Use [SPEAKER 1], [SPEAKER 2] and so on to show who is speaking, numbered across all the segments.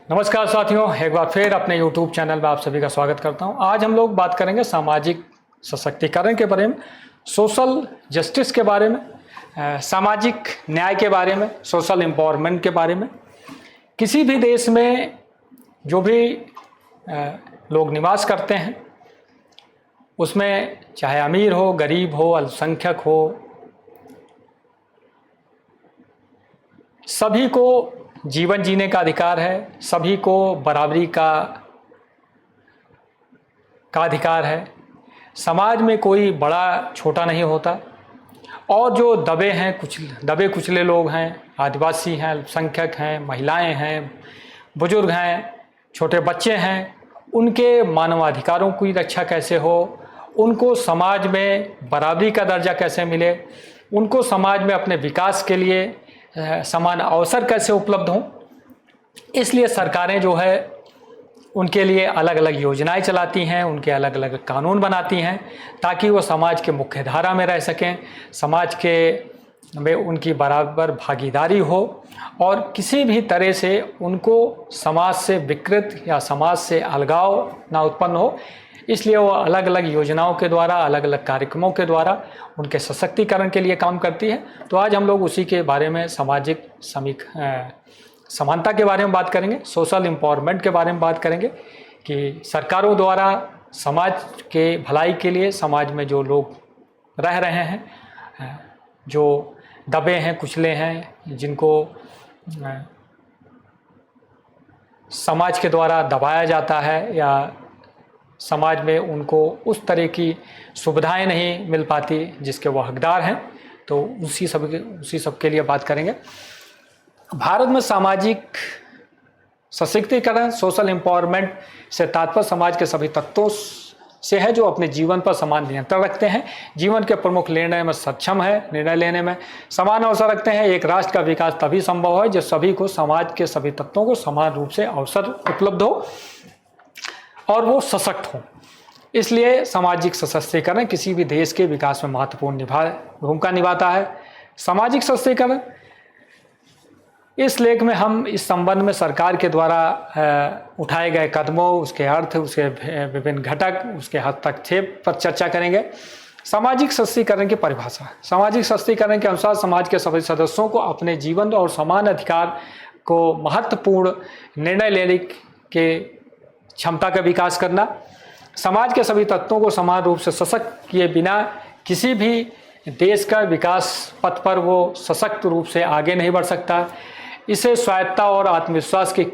[SPEAKER 1] नमस्कार साथियों, एक बार फिर अपने YouTube चैनल में आप सभी का स्वागत करता हूं। आज हम लोग बात करेंगे सामाजिक सशक्तिकरण के बारे में, सोशल जस्टिस के बारे में, सामाजिक न्याय के बारे में, सोशल एम्पावरमेंट के बारे में। किसी भी देश में जो भी लोग निवास करते हैं उसमें चाहे अमीर हो, गरीब हो, अल्पसंख्यक हो, सभी को जीवन जीने का अधिकार है, सभी को बराबरी का अधिकार है। समाज में कोई बड़ा छोटा नहीं होता। और जो दबे कुचले लोग हैं, आदिवासी हैं, अल्पसंख्यक हैं, महिलाएं हैं, बुजुर्ग हैं, छोटे बच्चे हैं, उनके मानवाधिकारों की रक्षा कैसे हो, उनको समाज में बराबरी का दर्जा कैसे मिले, उनको समाज में अपने विकास के लिए समान अवसर कैसे उपलब्ध हों, इसलिए सरकारें जो है उनके लिए अलग अलग योजनाएं चलाती हैं, उनके अलग अलग कानून बनाती हैं ताकि वो समाज के मुख्य धारा में रह सकें, समाज के में उनकी बराबर भागीदारी हो और किसी भी तरह से उनको समाज से विकृत या समाज से अलगाव ना उत्पन्न हो। इसलिए वो अलग अलग योजनाओं के द्वारा, अलग अलग कार्यक्रमों के द्वारा उनके सशक्तिकरण के लिए काम करती है। तो आज हम लोग उसी के बारे में सामाजिक समानता के बारे में बात करेंगे, सोशल एम्पावरमेंट के बारे में बात करेंगे कि सरकारों द्वारा समाज के भलाई के लिए, समाज में जो लोग रह रहे हैं, जो दबे हैं, कुचले हैं, जिनको समाज के द्वारा दबाया जाता है या समाज में उनको उस तरह की सुविधाएं नहीं मिल पाती जिसके वो हकदार हैं, तो उसी सब के लिए बात करेंगे। भारत में सामाजिक सशक्तिकरण, सोशल एम्पावरमेंट से तात्पर्य समाज के सभी तत्वों से है जो अपने जीवन पर समान नियंत्रण रखते हैं, जीवन के प्रमुख निर्णय में सक्षम है, निर्णय लेने में समान अवसर रखते हैं। एक राष्ट्र का विकास तभी संभव है जब सभी को, समाज के सभी तत्वों को समान रूप से अवसर उपलब्ध हो और वो सशक्त हो। इसलिए सामाजिक सशक्तिकरण किसी भी देश के विकास में महत्वपूर्ण भूमिका निभाता है। सामाजिक सशक्तिकरण, इस लेख में हम इस संबंध में सरकार के द्वारा उठाए गए कदमों, उसके अर्थ, उसके विभिन्न घटक, उसके हस्तक्षेप पर चर्चा करेंगे। सामाजिक सशक्तिकरण की परिभाषा। सामाजिक सशक्तिकरण के अनुसार समाज के सभी सदस्यों को अपने जीवन और समान अधिकार को महत्वपूर्ण निर्णय लेने के क्षमता का विकास करना, समाज के सभी तत्वों को समान रूप से सशक्त किए बिना किसी भी देश का विकास पथ पर वो सशक्त रूप से आगे नहीं बढ़ सकता। इसे स्वायत्तता और आत्मविश्वास की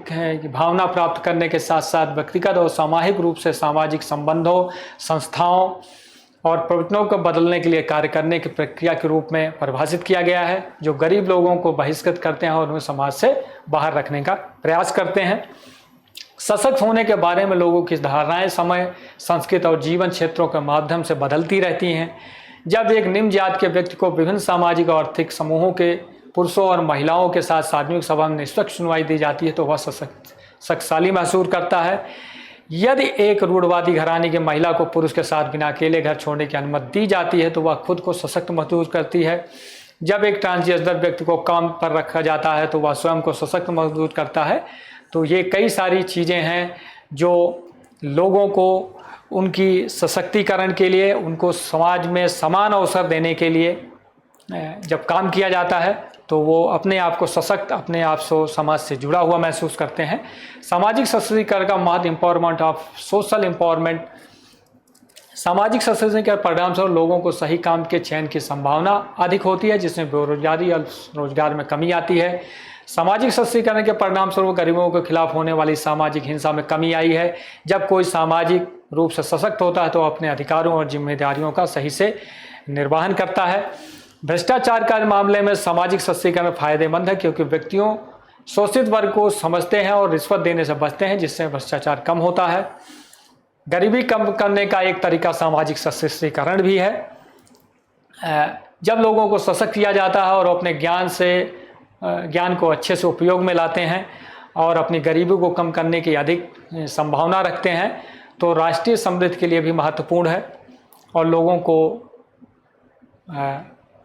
[SPEAKER 1] भावना प्राप्त करने के साथ साथ व्यक्तिगत और सामूहिक रूप से सामाजिक संबंधों, संस्थाओं और प्रवृत्तियों को बदलने के लिए कार्य करने की प्रक्रिया के रूप में परिभाषित किया गया है, जो गरीब लोगों को बहिष्कृत करते हैं और उन्हें समाज से बाहर रखने का प्रयास करते हैं। सशक्त होने के बारे में लोगों की धारणाएं समय, संस्कृति और जीवन क्षेत्रों के माध्यम से बदलती रहती हैं। जब एक निम्न जात के व्यक्ति को विभिन्न सामाजिक और आर्थिक समूहों के पुरुषों और महिलाओं के साथ सार्वजनिक सभा में निष्पक्ष सुनवाई दी जाती है तो वह शक्तिशाली महसूस करता है। यदि एक रूढ़वादी घराने की महिला को पुरुष के साथ बिना अकेले घर छोड़ने की अनुमति दी जाती है तो वह खुद को सशक्त महसूस करती है। जब एक ट्रांसजेंडर व्यक्ति को काम पर रखा जाता है तो वह स्वयं को सशक्त महसूस करता है। तो ये कई सारी चीज़ें हैं जो लोगों को उनकी सशक्तिकरण के लिए, उनको समाज में समान अवसर देने के लिए जब काम किया जाता है तो वो अपने आप को सशक्त, अपने आप को समाज से जुड़ा हुआ महसूस करते हैं। सामाजिक सशक्तिकरण का महत्व, एम्पावरमेंट ऑफ सोशल एम्पावरमेंट। सामाजिक सशक्तिकरण के परिणाम स्वरूप लोगों को सही काम के चयन की संभावना अधिक होती है, जिसमें बेरोजगारी और रोजगार में कमी आती है। सामाजिक सशक्तिकरण के परिणाम स्वरूप गरीबों के खिलाफ होने वाली सामाजिक हिंसा में कमी आई है। जब कोई सामाजिक रूप से सशक्त होता है तो अपने अधिकारों और जिम्मेदारियों का सही से निर्वहन करता है। भ्रष्टाचार के मामले में सामाजिक सशक्तिकरण फायदेमंद है क्योंकि व्यक्तियों शोषित वर्ग को समझते हैं और रिश्वत देने से बचते हैं, जिससे भ्रष्टाचार कम होता है। गरीबी कम करने का एक तरीका सामाजिक सशक्तिकरण भी है। जब लोगों को सशक्त किया जाता है और अपने ज्ञान को अच्छे से उपयोग में लाते हैं और अपनी गरीबी को कम करने की अधिक संभावना रखते हैं तो राष्ट्रीय समृद्धि के लिए भी महत्वपूर्ण है और लोगों को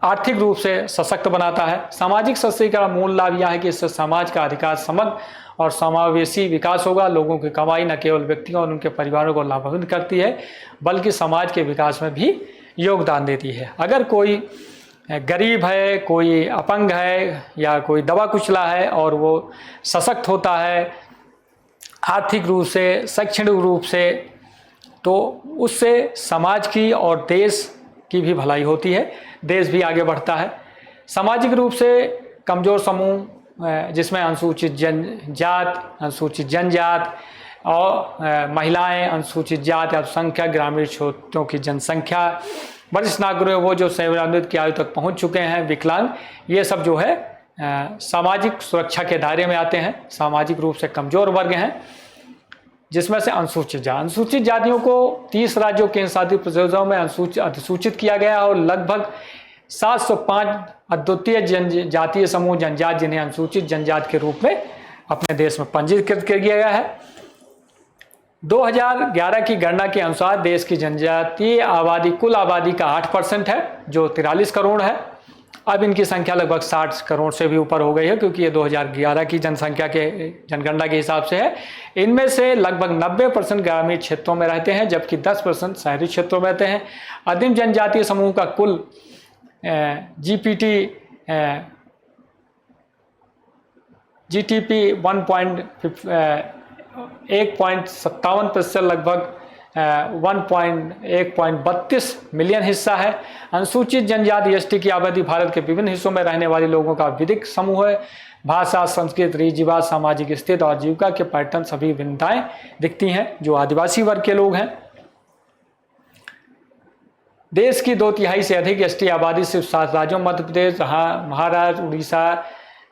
[SPEAKER 1] आर्थिक रूप से सशक्त बनाता है। सामाजिक सशक्तिकरण मूल लाभ यह है कि इससे समाज का अधिकार समग्र और समावेशी विकास होगा। लोगों की कमाई न केवल व्यक्तियों और उनके परिवारों को लाभान्वित करती है बल्कि समाज के विकास में भी योगदान देती है। अगर कोई गरीब है, कोई अपंग है या कोई दबा कुचला है और वो सशक्त होता है आर्थिक रूप से, शैक्षणिक रूप से, तो उससे समाज की और देश की भी भलाई होती है, देश भी आगे बढ़ता है। सामाजिक रूप से कमज़ोर समूह जिसमें अनुसूचित जनजात, अनुसूचित जनजात और महिलाएं, अनुसूचित जाति, अल्पसंख्यक, ग्रामीण क्षेत्रों की जनसंख्या, वरिष्ठ नागरिक, वो जो सेवानिवृत्त की आयु तक पहुंच चुके हैं, विकलांग, ये सब जो है सामाजिक सुरक्षा के दायरे में आते हैं। सामाजिक रूप से कमज़ोर वर्ग हैं जिसमें से अनुसूचित जातियों को 30 राज्यों के केंद्रशासित प्रदेशों में अधिसूचित किया गया और लगभग 705 अद्वितीय जनजातीय समूह जनजाति जिन्हें अनुसूचित जनजाति के रूप में अपने देश में पंजीकृत किया गया है। 2011 की गणना के अनुसार देश की जनजातीय आबादी कुल आबादी का 8% है जो 43 करोड़ है। अब इनकी संख्या लगभग 60 करोड़ से भी ऊपर हो गई है क्योंकि ये 2011 की जनगणना के हिसाब से है। इनमें से लगभग 90% ग्रामीण क्षेत्रों में रहते हैं जबकि 10% शहरी क्षेत्रों में रहते हैं। आदिम जनजातीय समूह का कुल जीटीपी 1.57% लगभग 1.32 मिलियन हिस्सा है। अनुसूचित जनजाति एसटी की आबादी भारत के विभिन्न हिस्सों में रहने वाले लोगों का विधिक समूह है। भाषा, संस्कृति, रीति रिवाज, सामाजिक स्थिति और जीविका के पैटर्न सभी भिन्नताएं दिखती हैं। जो आदिवासी वर्ग के लोग हैं, देश की 2/3 से अधिक एसटी आबादी सिर्फ 7 राज्यों मध्य प्रदेश, महाराष्ट्र, उड़ीसा,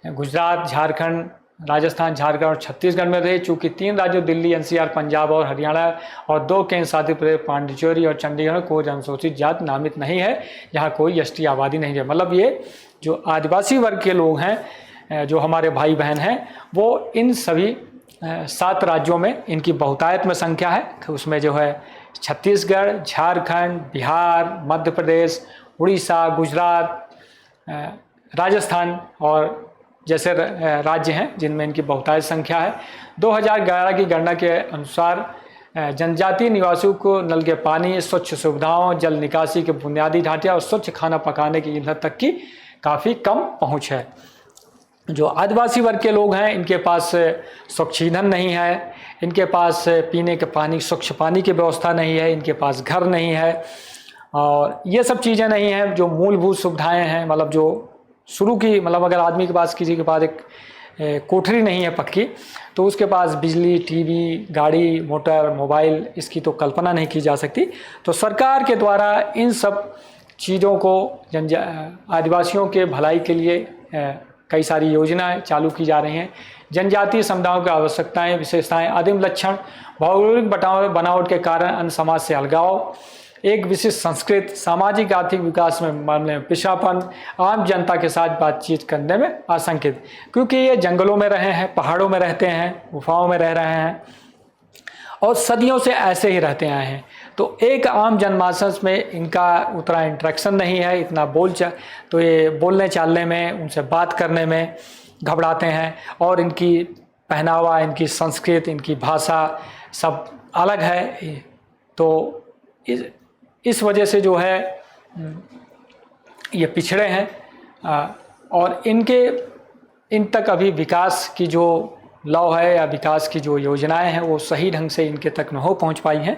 [SPEAKER 1] गुजरात, झारखंड, राजस्थान, झारखंड और छत्तीसगढ़ में रहे। चूंकि 3 राज्यों दिल्ली, एनसीआर, पंजाब और हरियाणा और 2 केंद्रशासित प्रदेश पांडिचेरी और चंडीगढ़ को अनुसूचित जाति नामित नहीं है, जहां कोई एसटी आबादी नहीं है। मतलब ये जो आदिवासी वर्ग के लोग हैं, जो हमारे भाई बहन हैं, वो इन सभी 7 राज्यों में इनकी बहुतायत में संख्या है। तो उसमें जो है छत्तीसगढ़, झारखंड, बिहार, मध्य प्रदेश, उड़ीसा, गुजरात, राजस्थान और जैसे राज्य हैं जिनमें इनकी बहुतायत संख्या है। 2011 की गणना के अनुसार जनजातीय निवासियों को नल के पानी, स्वच्छ सुविधाओं, जल निकासी के बुनियादी ढांचे और स्वच्छ खाना पकाने की ईंधन तक की काफ़ी कम पहुंच है। जो आदिवासी वर्ग के लोग हैं इनके पास स्वच्छ ईंधन नहीं है, इनके पास पीने के पानी, स्वच्छ पानी की व्यवस्था नहीं है, इनके पास घर नहीं है और ये सब चीज़ें नहीं हैं जो मूलभूत सुविधाएं हैं। मतलब जो शुरू की, मतलब अगर आदमी के पास, किसी के पास एक कोठरी नहीं है पक्की, तो उसके पास बिजली, टीवी, गाड़ी, मोटर, मोबाइल, इसकी तो कल्पना नहीं की जा सकती। तो सरकार के द्वारा इन सब चीज़ों को आदिवासियों के भलाई के लिए कई सारी योजनाएं चालू की जा रही हैं। जनजातीय समुदायों की आवश्यकताएं, विशेषताएं, आदिम लक्षण, भौगोलिक बनावट के कारण अन्य समाज से अलगाव, एक विशिष्ट संस्कृति, सामाजिक आर्थिक विकास में मामले में पिछड़ापन, आम जनता के साथ बातचीत करने में असंकित, क्योंकि ये जंगलों में रहे हैं, पहाड़ों में रहते हैं, गुफाओं में रह रहे हैं और सदियों से ऐसे ही रहते आए हैं। तो एक आम जनमानस में इनका उतना इंटरेक्शन नहीं है, इतना तो ये बोलने चालने में, उनसे बात करने में घबराते हैं और इनकी पहनावा, इनकी संस्कृति, इनकी भाषा सब अलग है। तो इस वजह से जो है ये पिछड़े हैं और इन तक अभी विकास की जो लौ है या विकास की जो योजनाएं हैं वो सही ढंग से इनके तक न हो पहुंच पाई हैं।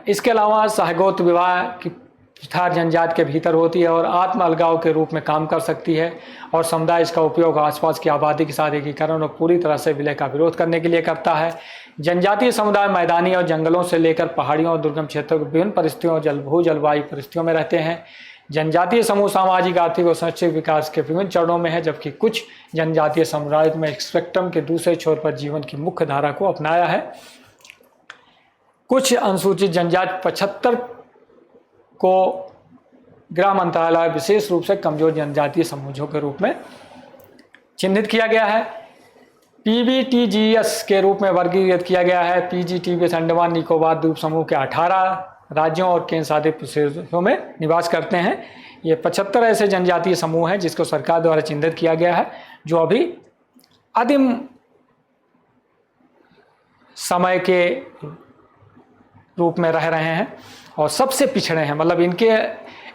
[SPEAKER 1] इसके अलावा सहगोत्र विवाह की प्रथा जनजाति के भीतर होती है और आत्म अलगाव के रूप में काम कर सकती है और समुदाय इसका उपयोग आसपास की आबादी के साथ एकीकरण और पूरी तरह से विलय का विरोध करने के लिए करता है। जनजातीय समुदाय मैदानी और जंगलों से लेकर पहाड़ियों और दुर्गम क्षेत्रों की विभिन्न परिस्थितियों और जलवायु परिस्थितियों में रहते हैं। जनजातीय समूह सामाजिक, आर्थिक और शैक्षिक विकास के विभिन्न चरणों में है, जबकि कुछ जनजातीय समुदाय में स्पेक्ट्रम के दूसरे छोर पर जीवन की मुख्य धारा को अपनाया है। कुछ अनुसूचित जनजाति 75 को गृह मंत्रालय विशेष रूप से कमजोर जनजातीय समूहों के रूप में चिन्हित किया गया है। पीबीटीजीएस के रूप में वर्गीकृत किया गया है। पीजीटीवीएस अंडमान निकोबार द्वीप समूह के 18 राज्यों और केंद्र शासित प्रदेशों में निवास करते हैं। ये 75 ऐसे जनजातीय समूह हैं जिसको सरकार द्वारा चिन्हित किया गया है, जो अभी आदिम समय के रूप में रह रहे हैं और सबसे पिछड़े हैं। मतलब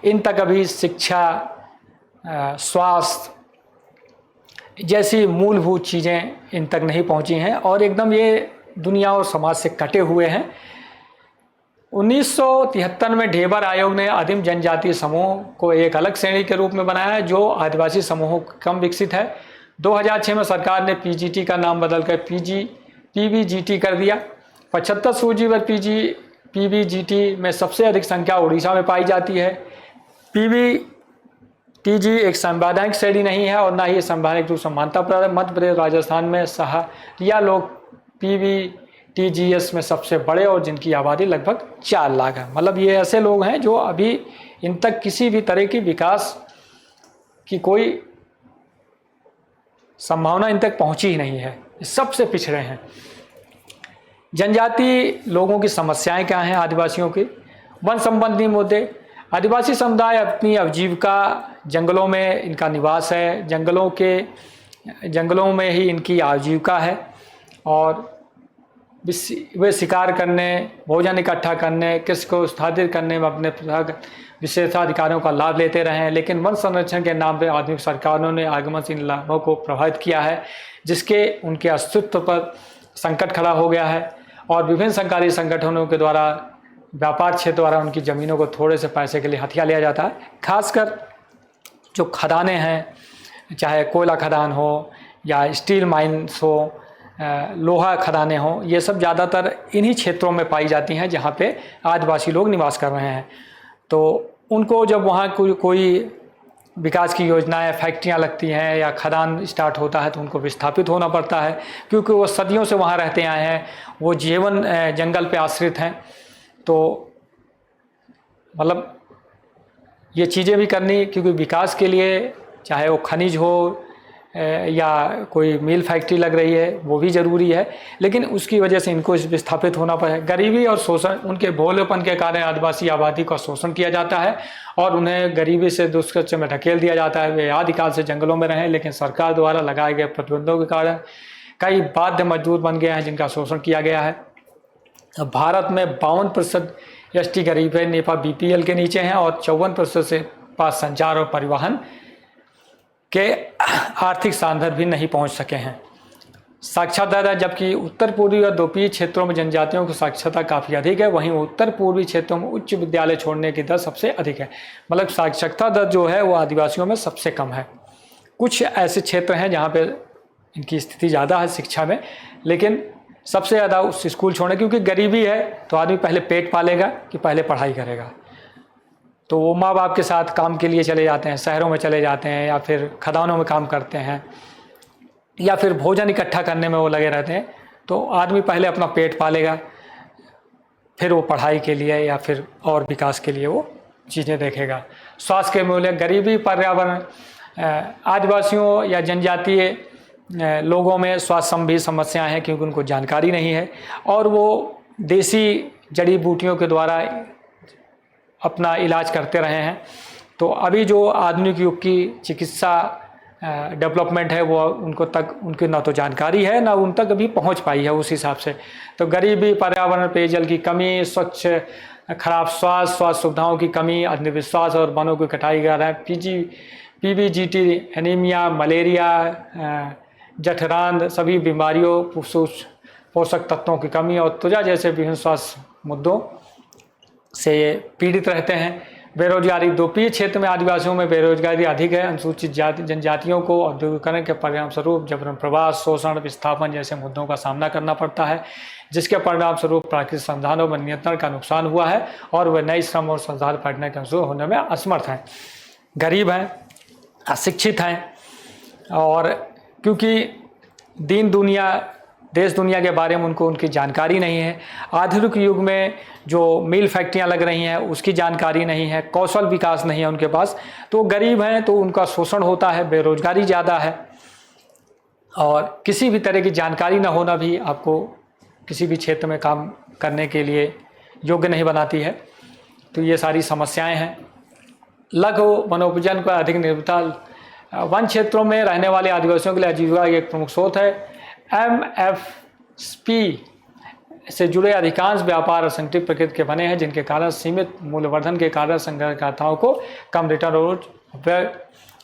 [SPEAKER 1] इन तक अभी शिक्षा, स्वास्थ्य जैसी मूलभूत चीज़ें इन तक नहीं पहुंची हैं और एकदम ये दुनिया और समाज से कटे हुए हैं। 1973 में ढेबर आयोग ने आदिम जनजातीय समूह को एक अलग श्रेणी के रूप में बनाया जो आदिवासी समूहों कम विकसित है। 2006 में सरकार ने पीजीटी का नाम बदलकर पीबीजीटी कर दिया। 75 सूचीबद्ध पीबीजीटी में सबसे अधिक संख्या उड़ीसा में पाई जाती है। पीबीटीजी एक संवैधानिक श्रेणी नहीं है और ना ही संवैधानिक रूप से मान्यता प्राप्त। मध्य प्रदेश, राजस्थान में सहारिया लोग पीबीटीजीएस में सबसे बड़े और जिनकी आबादी लगभग 4 लाख है। मतलब ये ऐसे लोग हैं जो अभी इन तक किसी भी तरह की विकास की कोई संभावना इन तक पहुंची ही नहीं है, सबसे पिछड़े हैं। जनजाति लोगों की समस्याएं क्या हैं आदिवासियों की? वन संबंधी मुद्दे। आदिवासी समुदाय अपनी आजीविका जंगलों में इनका निवास है, जंगलों में ही इनकी आजीविका है और वे शिकार करने, भोजन इकट्ठा करने, कृषि को स्थापित करने में अपने विशेषाधिकारों का लाभ लेते रहे हैं। लेकिन वन संरक्षण के नाम पर आधुनिक सरकारों ने आगमन से इन लाभों को प्रभावित किया है, जिसके उनके अस्तित्व पर संकट खड़ा हो गया है और विभिन्न सरकारी संगठनों के द्वारा व्यापार क्षेत्र द्वारा उनकी ज़मीनों को थोड़े से पैसे के लिए हथिया लिया जाता है। खासकर जो खदानें हैं, चाहे कोयला खदान हो या स्टील माइंस हो, लोहा खदानें हो, ये सब ज़्यादातर इन्हीं क्षेत्रों में पाई जाती हैं जहाँ पे आदिवासी लोग निवास कर रहे हैं। तो उनको जब वहाँ कोई विकास की योजनाएं, फैक्ट्रियाँ लगती हैं या खदान स्टार्ट होता है तो उनको विस्थापित होना पड़ता है, क्योंकि वो सदियों से वहाँ रहते आए हैं, वो जीवन जंगल पे आश्रित हैं। तो मतलब ये चीज़ें भी करनी, क्योंकि विकास के लिए चाहे वो खनिज हो या कोई मिल फैक्ट्री लग रही है वो भी ज़रूरी है, लेकिन उसकी वजह से इनको विस्थापित होना पड़े। गरीबी और शोषण, उनके भोलेपन के कारण आदिवासी आबादी का शोषण किया जाता है और उन्हें गरीबी से दुष्कृत्य में ढकेल दिया जाता है। वे आदिकाल से जंगलों में रहें, लेकिन सरकार द्वारा लगाए गए प्रतिबंधों के कारण कई बाध्य मजदूर बन गए हैं जिनका शोषण किया गया है। अब भारत में 52% एसटी गरीब है, नेपाल बीपीएल के नीचे हैं और 54% से पास संचार और परिवहन के आर्थिक साधन भी नहीं पहुंच सके हैं। साक्षरता दर, जबकि उत्तर पूर्वी और द्वीपीय क्षेत्रों में जनजातियों की साक्षरता काफ़ी अधिक है, वहीं उत्तर पूर्वी क्षेत्रों में उच्च विद्यालय छोड़ने की दर सबसे अधिक है। मतलब साक्षरता दर जो है वो आदिवासियों में सबसे कम है। कुछ ऐसे क्षेत्र हैं जहाँ पे इनकी स्थिति ज़्यादा है शिक्षा में, लेकिन सबसे ज़्यादा उस स्कूल छोड़ने, क्योंकि गरीबी है तो आदमी पहले पेट पालेगा कि पहले पढ़ाई करेगा। तो वो माँ बाप के साथ काम के लिए चले जाते हैं, शहरों में चले जाते हैं या फिर खदानों में काम करते हैं या फिर भोजन इकट्ठा करने में वो लगे रहते हैं। तो आदमी पहले अपना पेट पालेगा, फिर वो पढ़ाई के लिए या फिर और विकास के लिए वो चीज़ें देखेगा। स्वास्थ्य के मूल्य, गरीबी, पर्यावरण, आदिवासियों या जनजातीय लोगों में स्वास्थ्य संबंधी समस्याएं हैं क्योंकि उनको जानकारी नहीं है और वो देसी जड़ी बूटियों के द्वारा अपना इलाज करते रहे हैं। तो अभी जो आधुनिक युग की चिकित्सा डेवलपमेंट है वो उनकी ना तो जानकारी है ना उन तक अभी पहुंच पाई है उस हिसाब से। तो गरीबी, पर्यावरण, पेयजल की कमी, खराब स्वास्थ्य सुविधाओं की कमी, अंधविश्वास और वनों की कटाई कर रहे हैं, पीबीजीटी, एनीमिया, मलेरिया, जठरांध, सभी बीमारियों, पोषक तत्वों की कमी और त्वचा जैसे विभिन्न स्वास्थ्य मुद्दों से पीड़ित रहते हैं। बेरोजगारी, द्वीपीय क्षेत्र में आदिवासियों में बेरोजगारी अधिक है। अनुसूचित जनजातियों को औद्योगिकरण के परिणाम स्वरूप जबरन प्रवास, शोषण, विस्थापन जैसे मुद्दों का सामना करना पड़ता है, जिसके परिणाम स्वरूप प्राकृतिक संसाधनों में नियंत्रण का नुकसान हुआ है और वे नई श्रम और संसाधन पाटने के अनुसार होने में असमर्थ हैं। गरीब हैं, अशिक्षित हैं और क्योंकि देश दुनिया के बारे में उनकी जानकारी नहीं है। आधुनिक युग में जो मिल फैक्ट्रियां लग रही हैं उसकी जानकारी नहीं है, कौशल विकास नहीं है उनके पास, तो गरीब हैं तो उनका शोषण होता है, बेरोजगारी ज़्यादा है और किसी भी तरह की जानकारी न होना भी आपको किसी भी क्षेत्र में काम करने के लिए योग्य नहीं बनाती है। तो ये सारी समस्याएं हैं। लघु वनोपजन पर अधिक निर्भरता। वन क्षेत्रों में रहने वाले आदिवासियों के लिए आजीविका एक प्रमुख स्रोत है। एमएफपी से जुड़े अधिकांश व्यापार असंगठित प्रकृति के बने हैं, जिनके कारण सीमित मूल्यवर्धन के कारण संग्रहकर्ताओं को कम रिटर्न और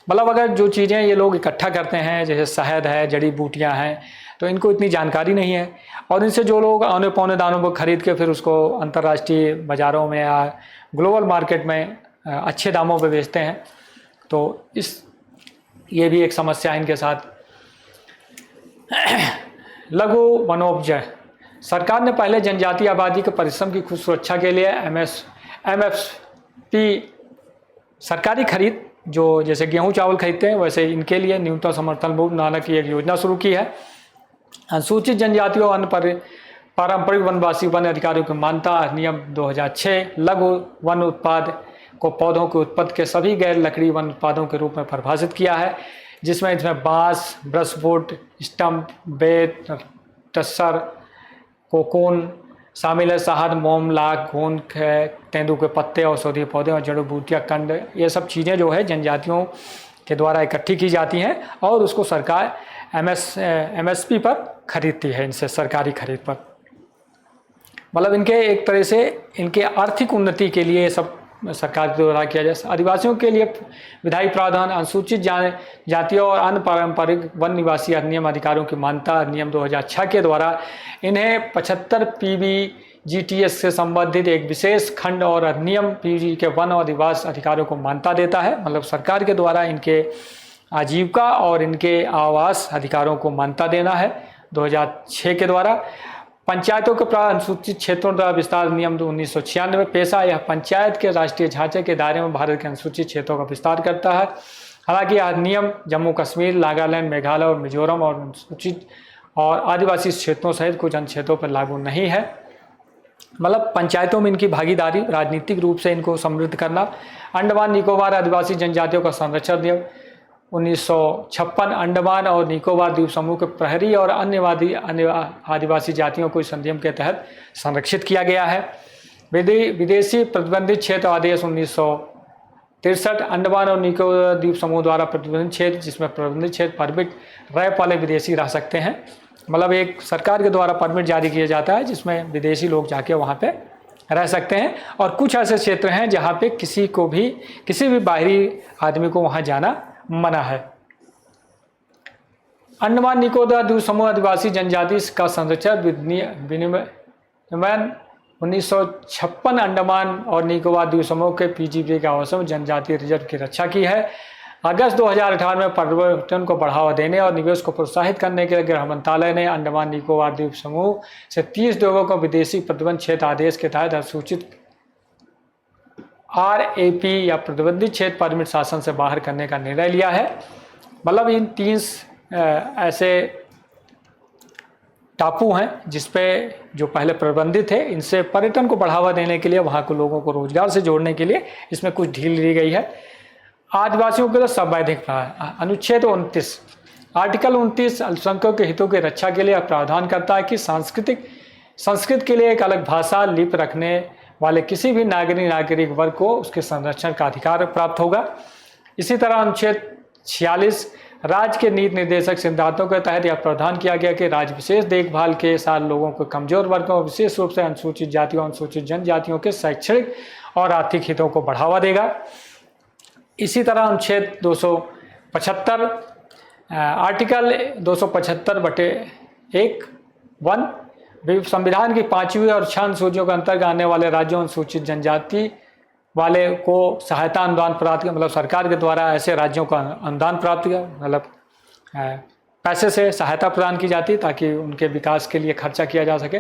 [SPEAKER 1] मतलब अगर जो चीज़ें ये लोग इकट्ठा करते हैं जैसे शहद है, जड़ी बूटियां हैं, तो इनको इतनी जानकारी नहीं है और इनसे जो लोग औने पौने दानों पर खरीद के फिर उसको अंतर्राष्ट्रीय बाज़ारों में या ग्लोबल मार्केट में अच्छे दामों पे बेचते हैं, तो ये भी एक समस्या है इनके साथ। लघु वनोपज। सरकार ने पहले जनजातीय आबादी के परिश्रम की खुद सुरक्षा के लिए एमएसपी सरकारी खरीद, जो जैसे गेहूं चावल खरीदते हैं वैसे इनके लिए न्यूनतम समर्थन मूल्य नामक की एक योजना शुरू की है। अनुसूचित जनजातियों और अन्य पारंपरिक वनवासी वन अधिकारियों की मान्यता अधिनियम 2006 लघु वन उत्पाद को पौधों के उत्पत्ति के सभी गैर लकड़ी वन उत्पादों के रूप में परिभाषित किया है, जिसमें इसमें बांस, ब्रशवुड, स्टम्प, बेत, टस्सर, कोकून शामिल है। शहद, मोम, लाख, गोंद, तेंदू के पत्ते, औषधीय पौधे और जड़ी बूटियाँ, कंद, ये सब चीज़ें जो है जनजातियों के द्वारा इकट्ठी की जाती हैं और उसको सरकार एमएसपी पर खरीदती है, इनसे सरकारी खरीद पर। मतलब इनके एक तरह से इनके आर्थिक उन्नति के लिए सब सरकार के द्वारा किया जाए। आदिवासियों के लिए विधायी प्रावधान। अनुसूचित जातियों और अन्य पारंपरिक वन निवासी अधिनियम अधिकारों की मान्यता अधिनियम 2006 के द्वारा इन्हें 75 PBGTS से संबंधित एक विशेष खंड और अधिनियम PBG के वन और आदिवासी अधिकारों को मान्यता देता है। मतलब सरकार के द्वारा इनके आजीविका और इनके आवास अधिकारों को मान्यता देना है 2006 के द्वारा। पंचायतों के अनुसूचित क्षेत्रों द्वारा विस्तार नियम 1996 पेशा यह पंचायत के राष्ट्रीय ढांचे के दायरे में भारत के अनुसूचित क्षेत्रों का विस्तार करता है। हालांकि यह नियम जम्मू कश्मीर, नागालैंड, मेघालय और मिजोरम और अनुसूचित और आदिवासी क्षेत्रों सहित कुछ अन्य क्षेत्रों पर लागू नहीं है। मतलब पंचायतों में इनकी भागीदारी, राजनीतिक रूप से इनको समृद्ध करना। अंडमान निकोबार आदिवासी जनजातियों का संरक्षण नियम 1956 अंडमान और निकोबार द्वीप समूह के प्रहरी और अन्य आदिवासी जातियों को इस अधिनियम के तहत संरक्षित किया गया है। विदेशी प्रतिबंधित क्षेत्र आदेश 1963 अंडमान और निकोबार द्वीप समूह द्वारा प्रतिबंधित क्षेत्र, जिसमें प्रतिबंधित क्षेत्र परमिट रैप वाले विदेशी रह सकते हैं। मतलब एक सरकार के द्वारा परमिट जारी किया जाता है जिसमें विदेशी लोग जाके वहाँ पे रह सकते हैं और कुछ ऐसे क्षेत्र हैं जहाँ पे किसी भी बाहरी आदमी को वहाँ जाना मना है। अंडमान निकोबार द्वीप समूह आदिवासी जनजाति का संरक्षण विनियमन 1956 अंडमान और निकोबार द्वीप समूह के PGP के अवसर जनजातीय रिजर्व की रक्षा की है। अगस्त 2018 में पर्यटन को बढ़ावा देने और निवेश को प्रोत्साहित करने के लिए गृह मंत्रालय ने अंडमान निकोबार द्वीप समूह से 30 द्वीपों को विदेशी प्रतिबंध क्षेत्र आदेश के तहत अनुसूचित RAP या प्रतिबंधित क्षेत्र परमिट शासन से बाहर करने का निर्णय लिया है। मतलब इन 30 ऐसे टापू हैं जिसपे जो पहले प्रतिबंधित है, इनसे पर्यटन को बढ़ावा देने के लिए, वहाँ के लोगों को रोजगार से जोड़ने के लिए इसमें कुछ ढील दी गई है। आदिवासियों के लिए संवैधानिक अनुच्छेद 29 आर्टिकल 29 अल्पसंख्यकों के हितों की रक्षा के लिए प्रावधान करता है कि संस्कृत के लिए एक अलग भाषा लिपि रखने वाले किसी भी नागरिक वर्ग को उसके संरक्षण का अधिकार प्राप्त होगा। इसी तरह अनुच्छेद 46 राज्य के नीति निर्देशक सिद्धांतों के तहत यह प्रावधान किया गया कि राज्य विशेष देखभाल के साथ लोगों को कमजोर वर्गों, विशेष रूप से अनुसूचित जातियों, अनुसूचित जनजातियों के शैक्षणिक और आर्थिक हितों को बढ़ावा देगा। इसी तरह अनुच्छेद 275 आर्टिकल 275/1 संविधान की 5वीं और 6 अनुसूचियों के अंतर्गत आने वाले राज्यों अनुसूचित जनजाति वाले को सहायता अनुदान प्राप्त, मतलब सरकार के द्वारा ऐसे राज्यों को अनुदान प्राप्त किया, मतलब पैसे से सहायता प्रदान की जाती ताकि उनके विकास के लिए खर्चा किया जा सके।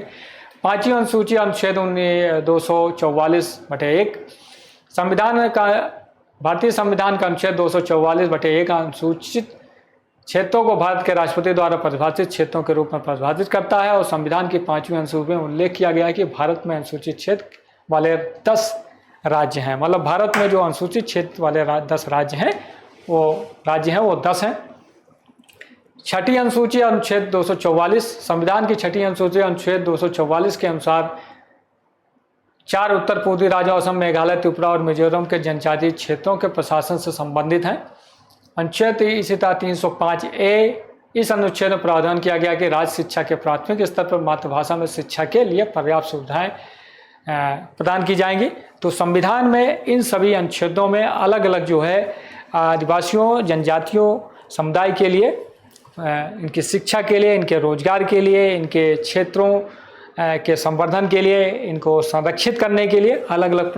[SPEAKER 1] 5वीं अनुसूची अनुच्छेद 244/1 संविधान का भारतीय संविधान का अनुच्छेद 244/1 अनुसूचित क्षेत्रों को भारत के राष्ट्रपति द्वारा परिभाषित क्षेत्रों के रूप में परिभाषित करता है और संविधान की 5वीं अनुसूची में उल्लेख किया गया है कि भारत में अनुसूचित क्षेत्र वाले 10 राज्य हैं। मतलब भारत में जो अनुसूचित क्षेत्र वाले 10 राज्य हैं वो 10 हैं। 6ठी अनुसूची अनुच्छेद 244 संविधान की 6ठी अनुसूची अनुच्छेद 244 के अनुसार 4 उत्तर पूर्वी राज्यों असम, मेघालय, त्रिपुरा और मिजोरम के जनजातीय क्षेत्रों के प्रशासन से संबंधित हैं। अनुच्छेद इसी तरह 305A इस अनुच्छेद में प्रावधान किया गया कि राज्य शिक्षा के प्राथमिक स्तर पर मातृभाषा में शिक्षा के लिए पर्याप्त सुविधाएं प्रदान की जाएंगी। तो संविधान में इन सभी अनुच्छेदों में अलग अलग जो है आदिवासियों, जनजातियों समुदाय के लिए, इनकी शिक्षा के लिए, इनके रोजगार के लिए, इनके क्षेत्रों के संवर्धन के लिए, इनको संरक्षित करने के लिए अलग अलग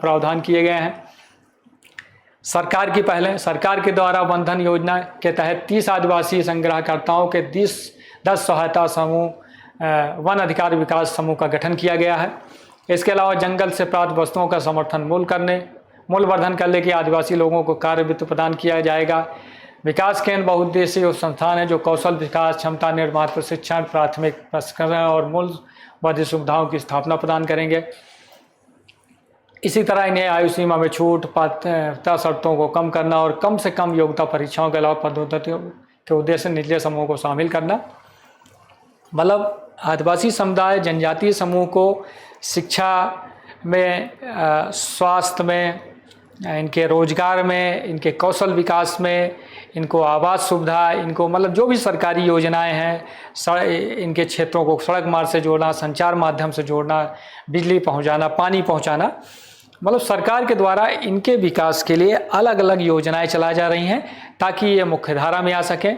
[SPEAKER 1] प्रावधान किए गए हैं। सरकार के द्वारा वन धन योजना के तहत 30 आदिवासी संग्रहकर्ताओं के 10 सहायता समूह, वन अधिकार विकास समूह का गठन किया गया है। इसके अलावा जंगल से प्राप्त वस्तुओं का समर्थन मूल्यवर्धन करने के आदिवासी लोगों को कार्य वित्त प्रदान किया जाएगा। विकास केंद्र बहुउद्देशीय संस्थान है जो कौशल विकास, क्षमता निर्माण, प्रशिक्षण, प्राथमिक प्रशिक्षण और मूल्यवर्धित सुविधाओं की स्थापना प्रदान करेंगे। इसी तरह इन्हें आयु सीमा में छूट, पात्रता शर्तों को कम करना और कम से कम योग्यता परीक्षाओं के अलावा पदोन्नतियों के उद्देश्य निचले समूह को शामिल करना। मतलब आदिवासी समुदाय, जनजातीय समूह को शिक्षा में, स्वास्थ्य में, इनके रोजगार में, इनके कौशल विकास में, इनको आवास सुविधा, इनको मतलब जो भी सरकारी योजनाएं हैं, इनके क्षेत्रों को सड़क मार्ग से जोड़ना, संचार माध्यम से जोड़ना, बिजली पहुंचाना, पानी पहुंचाना, मतलब सरकार के द्वारा इनके विकास के लिए अलग अलग योजनाएं चलाई जा रही हैं ताकि ये मुख्यधारा में आ सकें।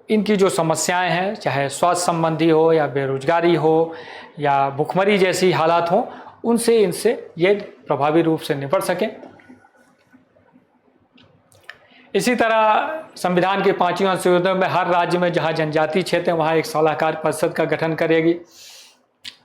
[SPEAKER 1] इनकी जो समस्याएं हैं, चाहे स्वास्थ्य संबंधी हो या बेरोजगारी हो या भुखमरी जैसी हालात हो, इनसे ये प्रभावी रूप से निपट सकें। इसी तरह संविधान के 5वें अनुच्छेद में हर राज्य में जहां जनजातीय क्षेत्र है वहां एक सलाहकार परिषद का गठन करेगी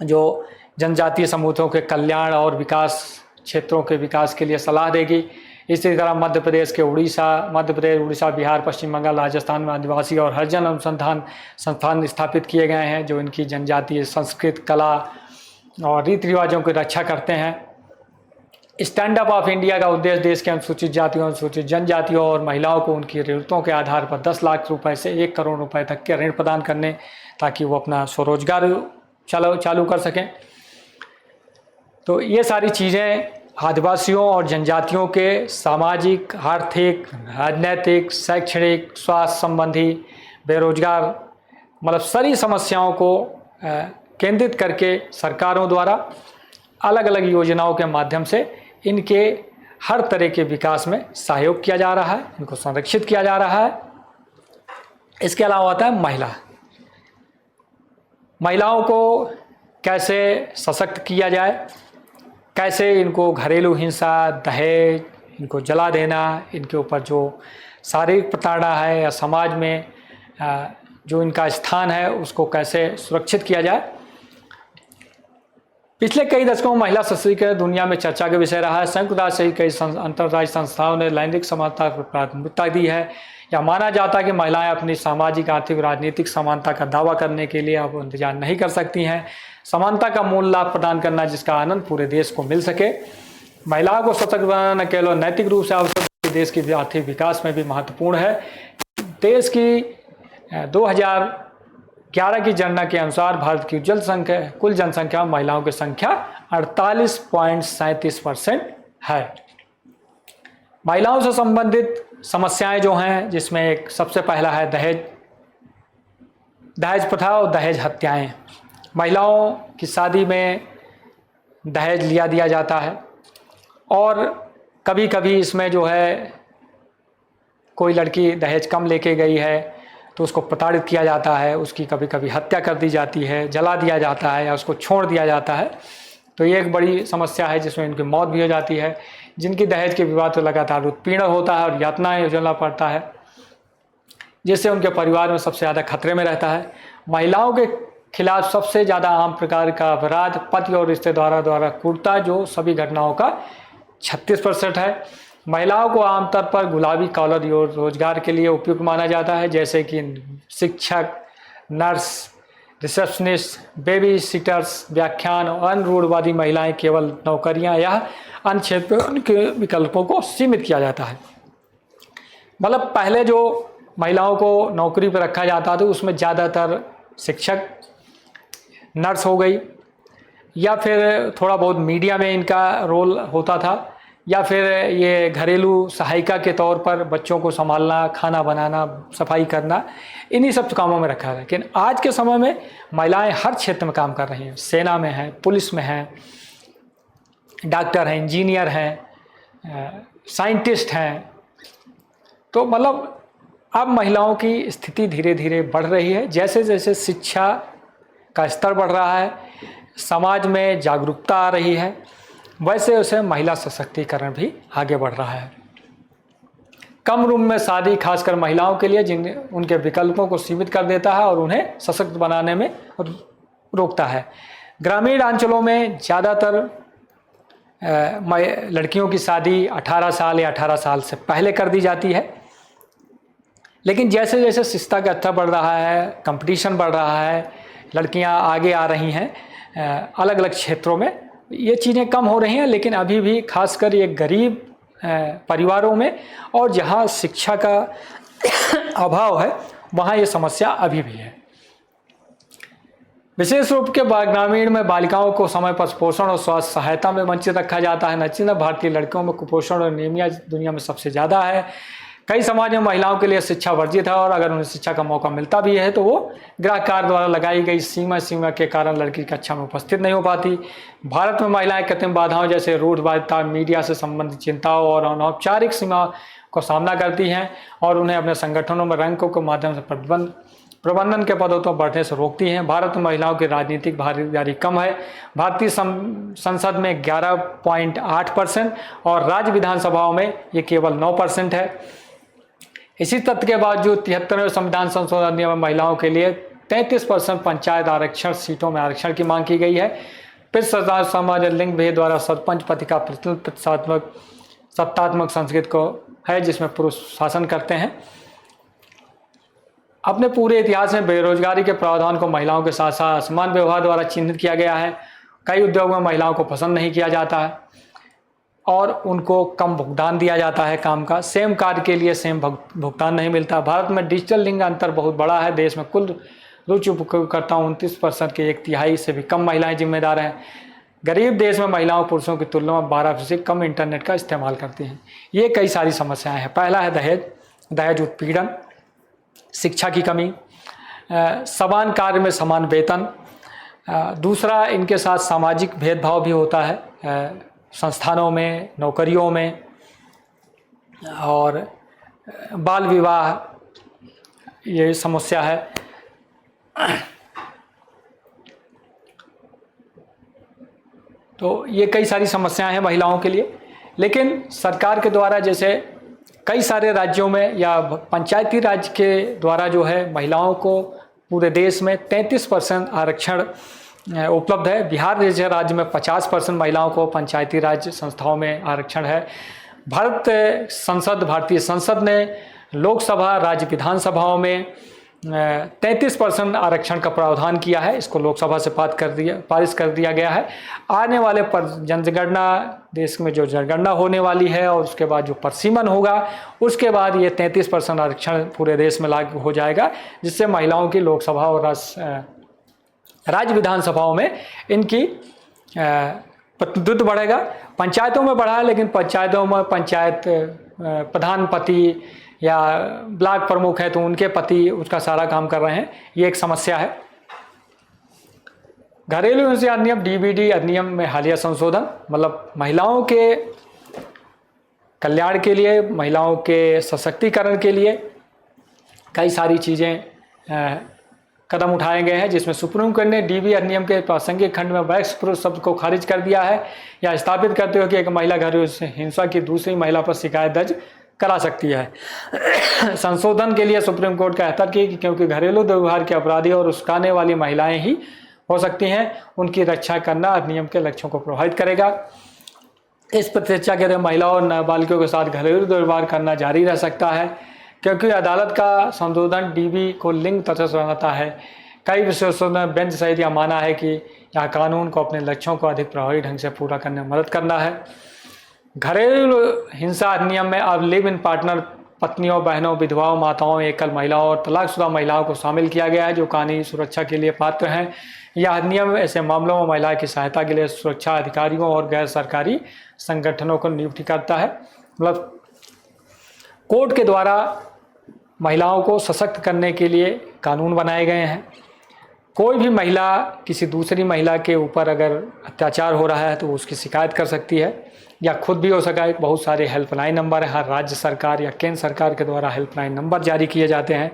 [SPEAKER 1] जो जनजातीय समूहों के कल्याण और विकास, क्षेत्रों के विकास के लिए सलाह देगी। इसी तरह मध्य प्रदेश, उड़ीसा, बिहार, पश्चिम बंगाल, राजस्थान में आदिवासी और हरिजन अनुसंधान संस्थान स्थापित किए गए हैं जो इनकी जनजातीय संस्कृति, कला और रीति रिवाजों की रक्षा करते हैं। स्टैंड अप ऑफ इंडिया का उद्देश्य देश के अनुसूचित जातियों, अनुसूचित जनजातियों और महिलाओं को उनकी जरूरतों के आधार पर 10 लाख रुपए से 1 करोड़ रुपए तक के ऋण प्रदान करने, ताकि वो अपना स्वरोजगार चालू कर सकें। तो ये सारी चीज़ें आदिवासियों और जनजातियों के सामाजिक, आर्थिक, राजनैतिक, शैक्षणिक, स्वास्थ्य संबंधी, बेरोजगार, मतलब सारी समस्याओं को केंद्रित करके सरकारों द्वारा अलग अलग योजनाओं के माध्यम से इनके हर तरह के विकास में सहयोग किया जा रहा है, इनको संरक्षित किया जा रहा है। इसके अलावा आता है महिलाओं को कैसे सशक्त किया जाए, कैसे इनको घरेलू हिंसा, दहेज, इनको जला देना, इनके ऊपर जो शारीरिक प्रताड़ना है या समाज में जो इनका स्थान है उसको कैसे सुरक्षित किया जाए। पिछले कई दशकों में महिला सशक्तिकरण दुनिया में चर्चा का विषय रहा है। संयुक्त राष्ट्र सहित कई अंतर्राष्ट्रीय संस्थाओं ने लैंगिक समानता को प्राथमिकता दी है। यह माना जाता है कि महिलाएं अपनी सामाजिक, आर्थिक, राजनीतिक समानता का दावा करने के लिए अब इंतजार नहीं कर सकती हैं। समानता का मूल लाभ प्रदान करना जिसका आनंद पूरे देश को मिल सके। महिलाओं को सशक्त बनाना केवल नैतिक रूप से आवश्यक, देश की आर्थिक विकास में भी महत्वपूर्ण है। देश की 2011 की जनगणना के अनुसार भारत की कुल जनसंख्या में महिलाओं की संख्या 48.37% है। महिलाओं से संबंधित समस्याएं जो हैं, जिसमें एक सबसे पहला है दहेज प्रथा और दहेज हत्याएं। महिलाओं की शादी में दहेज दिया जाता है और कभी कभी इसमें जो है कोई लड़की दहेज कम लेके गई है तो उसको प्रताड़ित किया जाता है, उसकी कभी कभी हत्या कर दी जाती है, जला दिया जाता है या उसको छोड़ दिया जाता है। तो ये एक बड़ी समस्या है जिसमें इनकी मौत भी हो जाती है। जिनकी दहेज के विवाद तो लगातार उत्पीड़न होता है और यातनाएं झेलना पड़ता है, जिससे उनके परिवार में सबसे ज़्यादा खतरे में रहता है। महिलाओं के खिलाफ सबसे ज़्यादा आम प्रकार का अपराध पति और रिश्तेदारों द्वारा क्रूरता, जो सभी घटनाओं का 36% है। महिलाओं को आमतौर पर गुलाबी कॉलर रोजगार के लिए उपयुक्त माना जाता है, जैसे कि शिक्षक, नर्स, रिसेप्शनिस्ट, बेबी सिटर्स, व्याख्यान और अन्य रूढ़िवादी महिलाएं केवल नौकरियां या अन्य क्षेत्र में उनके विकल्पों को सीमित किया जाता है। मतलब पहले जो महिलाओं को नौकरी पर रखा जाता था उसमें ज़्यादातर शिक्षक, नर्स हो गई या फिर थोड़ा बहुत मीडिया में इनका रोल होता था, या फिर ये घरेलू सहायिका के तौर पर बच्चों को संभालना, खाना बनाना, सफाई करना, इन्हीं सब कामों में रखा है। लेकिन आज के समय में महिलाएं हर क्षेत्र में काम कर रही हैं। सेना में हैं, पुलिस में हैं, डॉक्टर हैं, इंजीनियर हैं, साइंटिस्ट हैं। तो मतलब अब महिलाओं की स्थिति धीरे धीरे बढ़ रही है। जैसे जैसे शिक्षा का स्तर बढ़ रहा है, समाज में जागरूकता आ रही है, वैसे वैसे महिला सशक्तिकरण भी आगे बढ़ रहा है। कम उम्र में शादी खासकर महिलाओं के लिए जिन उनके विकल्पों को सीमित कर देता है और उन्हें सशक्त बनाने में रोकता है। ग्रामीण अंचलों में ज़्यादातर लड़कियों की शादी 18 साल या 18 साल से पहले कर दी जाती है। लेकिन जैसे जैसे शिक्षा का स्तर बढ़ रहा है, कंपटीशन बढ़ रहा है, लड़कियां आगे आ रही हैं अलग अलग क्षेत्रों में, ये चीज़ें कम हो रही हैं। लेकिन अभी भी खासकर ये गरीब परिवारों में और जहाँ शिक्षा का अभाव है वहाँ ये समस्या अभी भी है। विशेष रूप के ग्रामीण में बालिकाओं को समय पर पोषण और स्वास्थ्य सहायता में वंचित रखा जाता है। नचीना भारतीय लड़कियों में कुपोषण और एनीमिया दुनिया में सबसे ज़्यादा है। कई समाज में महिलाओं के लिए शिक्षा वर्जित है और अगर उन्हें शिक्षा का मौका मिलता भी है तो वो गृह कार्य द्वारा लगाई गई सीमा के कारण लड़की कक्षा में उपस्थित नहीं हो पाती। भारत में महिलाएं कृत्रिम बाधाओं जैसे रूढ़वादिता, मीडिया से संबंधित चिंताओं और अनौपचारिक सीमा को सामना करती हैं और उन्हें अपने संगठनों में रैंकों के माध्यम से प्रबंधन के पदों पर बढ़ने से रोकती हैं। भारत में महिलाओं की राजनीतिक भागीदारी कम है। भारतीय संसद में 11.8% और राज्य विधानसभाओं में ये केवल 9% है। इसी तथ्य के बावजूद 73वें संविधान संशोधन अधिनियम में महिलाओं के लिए 33% पंचायत आरक्षण सीटों में आरक्षण की मांग की गई है। फिर सरदार समाज लिंग भेद द्वारा सरपंच पद का प्रतिशतात्मक सत्तात्मक संस्कृति को है जिसमें पुरुष शासन करते हैं। अपने पूरे इतिहास में बेरोजगारी के प्रावधान को महिलाओं के साथ साथ असमान व्यवहार द्वारा चिन्हित किया गया है। कई उद्योगों में महिलाओं को पसंद नहीं किया जाता है और उनको कम भुगतान दिया जाता है काम का। सेम कार्य के लिए सेम भुगतान नहीं मिलता। भारत में डिजिटल लिंग अंतर बहुत बड़ा है। देश में कुल रुचि उपयोगकर्ताओं 29% के 1/3 से भी कम महिलाएं जिम्मेदार हैं। गरीब देश में महिलाओं पुरुषों की तुलना में 12% से कम इंटरनेट का इस्तेमाल करती हैं। ये कई सारी समस्याएं हैं। पहला है दहेज उत्पीड़न, शिक्षा की कमी, समान कार्य में समान वेतन। दूसरा, इनके साथ सामाजिक भेदभाव भी होता है संस्थानों में, नौकरियों में, और बाल विवाह ये समस्या है। तो ये कई सारी समस्याएं हैं महिलाओं के लिए। लेकिन सरकार के द्वारा जैसे कई सारे राज्यों में या पंचायती राज के द्वारा जो है महिलाओं को पूरे देश में 33% आरक्षण उपलब्ध है। बिहार जैसे राज्य में 50% महिलाओं को पंचायती राज संस्थाओं में आरक्षण है। भारतीय संसद ने लोकसभा, राज्य विधानसभाओं में 33% आरक्षण का प्रावधान किया है। इसको लोकसभा से पारित कर दिया गया है। आने वाले जनगणना, देश में जो जनगणना होने वाली है और उसके बाद जो परिसीमन होगा उसके बाद ये 33% आरक्षण पूरे देश में लागू हो जाएगा, जिससे महिलाओं की लोकसभा और राज्य विधानसभाओं में इनकी प्रतिनिधित्व बढ़ेगा। पंचायतों में बढ़ा है, लेकिन पंचायतों में पंचायत प्रधानपति या ब्लॉक प्रमुख है तो उनके पति उसका सारा काम कर रहे हैं। ये एक समस्या है। घरेलू हिंसा अधिनियम DBD अधिनियम में हालिया संशोधन, मतलब महिलाओं के कल्याण के लिए, महिलाओं के सशक्तिकरण के लिए कई सारी चीज़ें कदम उठाए गए हैं, जिसमें सुप्रीम कोर्ट ने DB अधिनियम के प्रासंगिक खंड में वयस्क पुरुष शब्द को खारिज कर दिया है, या स्थापित करते हुए कि एक महिला घरेलू हिंसा की दूसरी महिला पर शिकायत दर्ज करा सकती है। संशोधन के लिए सुप्रीम कोर्ट कहता कि क्योंकि घरेलू दुर्व्यवहार के अपराधी और उस्काने वाली महिलाएं ही हो सकती हैं, उनकी रक्षा करना अधिनियम के लक्ष्यों को प्रभावित करेगा। इस प्रतिष्ठा के लिए महिलाओं और नाबालिगों के साथ घरेलू दुर्व्यवहार करना जारी रह सकता है, क्योंकि अदालत का संशोधन DB को लिंग तटस्थ बनाता है। कई विशेषज्ञों ने बेंच सहित यह माना है कि यह कानून को अपने लक्ष्यों को अधिक प्रभावी ढंग से पूरा करने में मदद करना है। घरेलू हिंसा अधिनियम में अब लिव इन पार्टनर, पत्नियों, बहनों, विधवाओं, माताओं, एकल महिलाओं और तलाकशुदा महिलाओं को शामिल किया गया है, जो कानूनी सुरक्षा के लिए पात्र हैं। यह अधिनियम ऐसे मामलों में महिला की सहायता के लिए सुरक्षा अधिकारियों और गैर सरकारी संगठनों को नियुक्ति करता है। मतलब कोर्ट के द्वारा महिलाओं को सशक्त करने के लिए कानून बनाए गए हैं। कोई भी महिला किसी दूसरी महिला के ऊपर अगर अत्याचार हो रहा है तो उसकी शिकायत कर सकती है या खुद भी हो सका है। बहुत सारे हेल्पलाइन नंबर है, हर राज्य सरकार या केंद्र सरकार के द्वारा हेल्पलाइन नंबर जारी किए जाते हैं,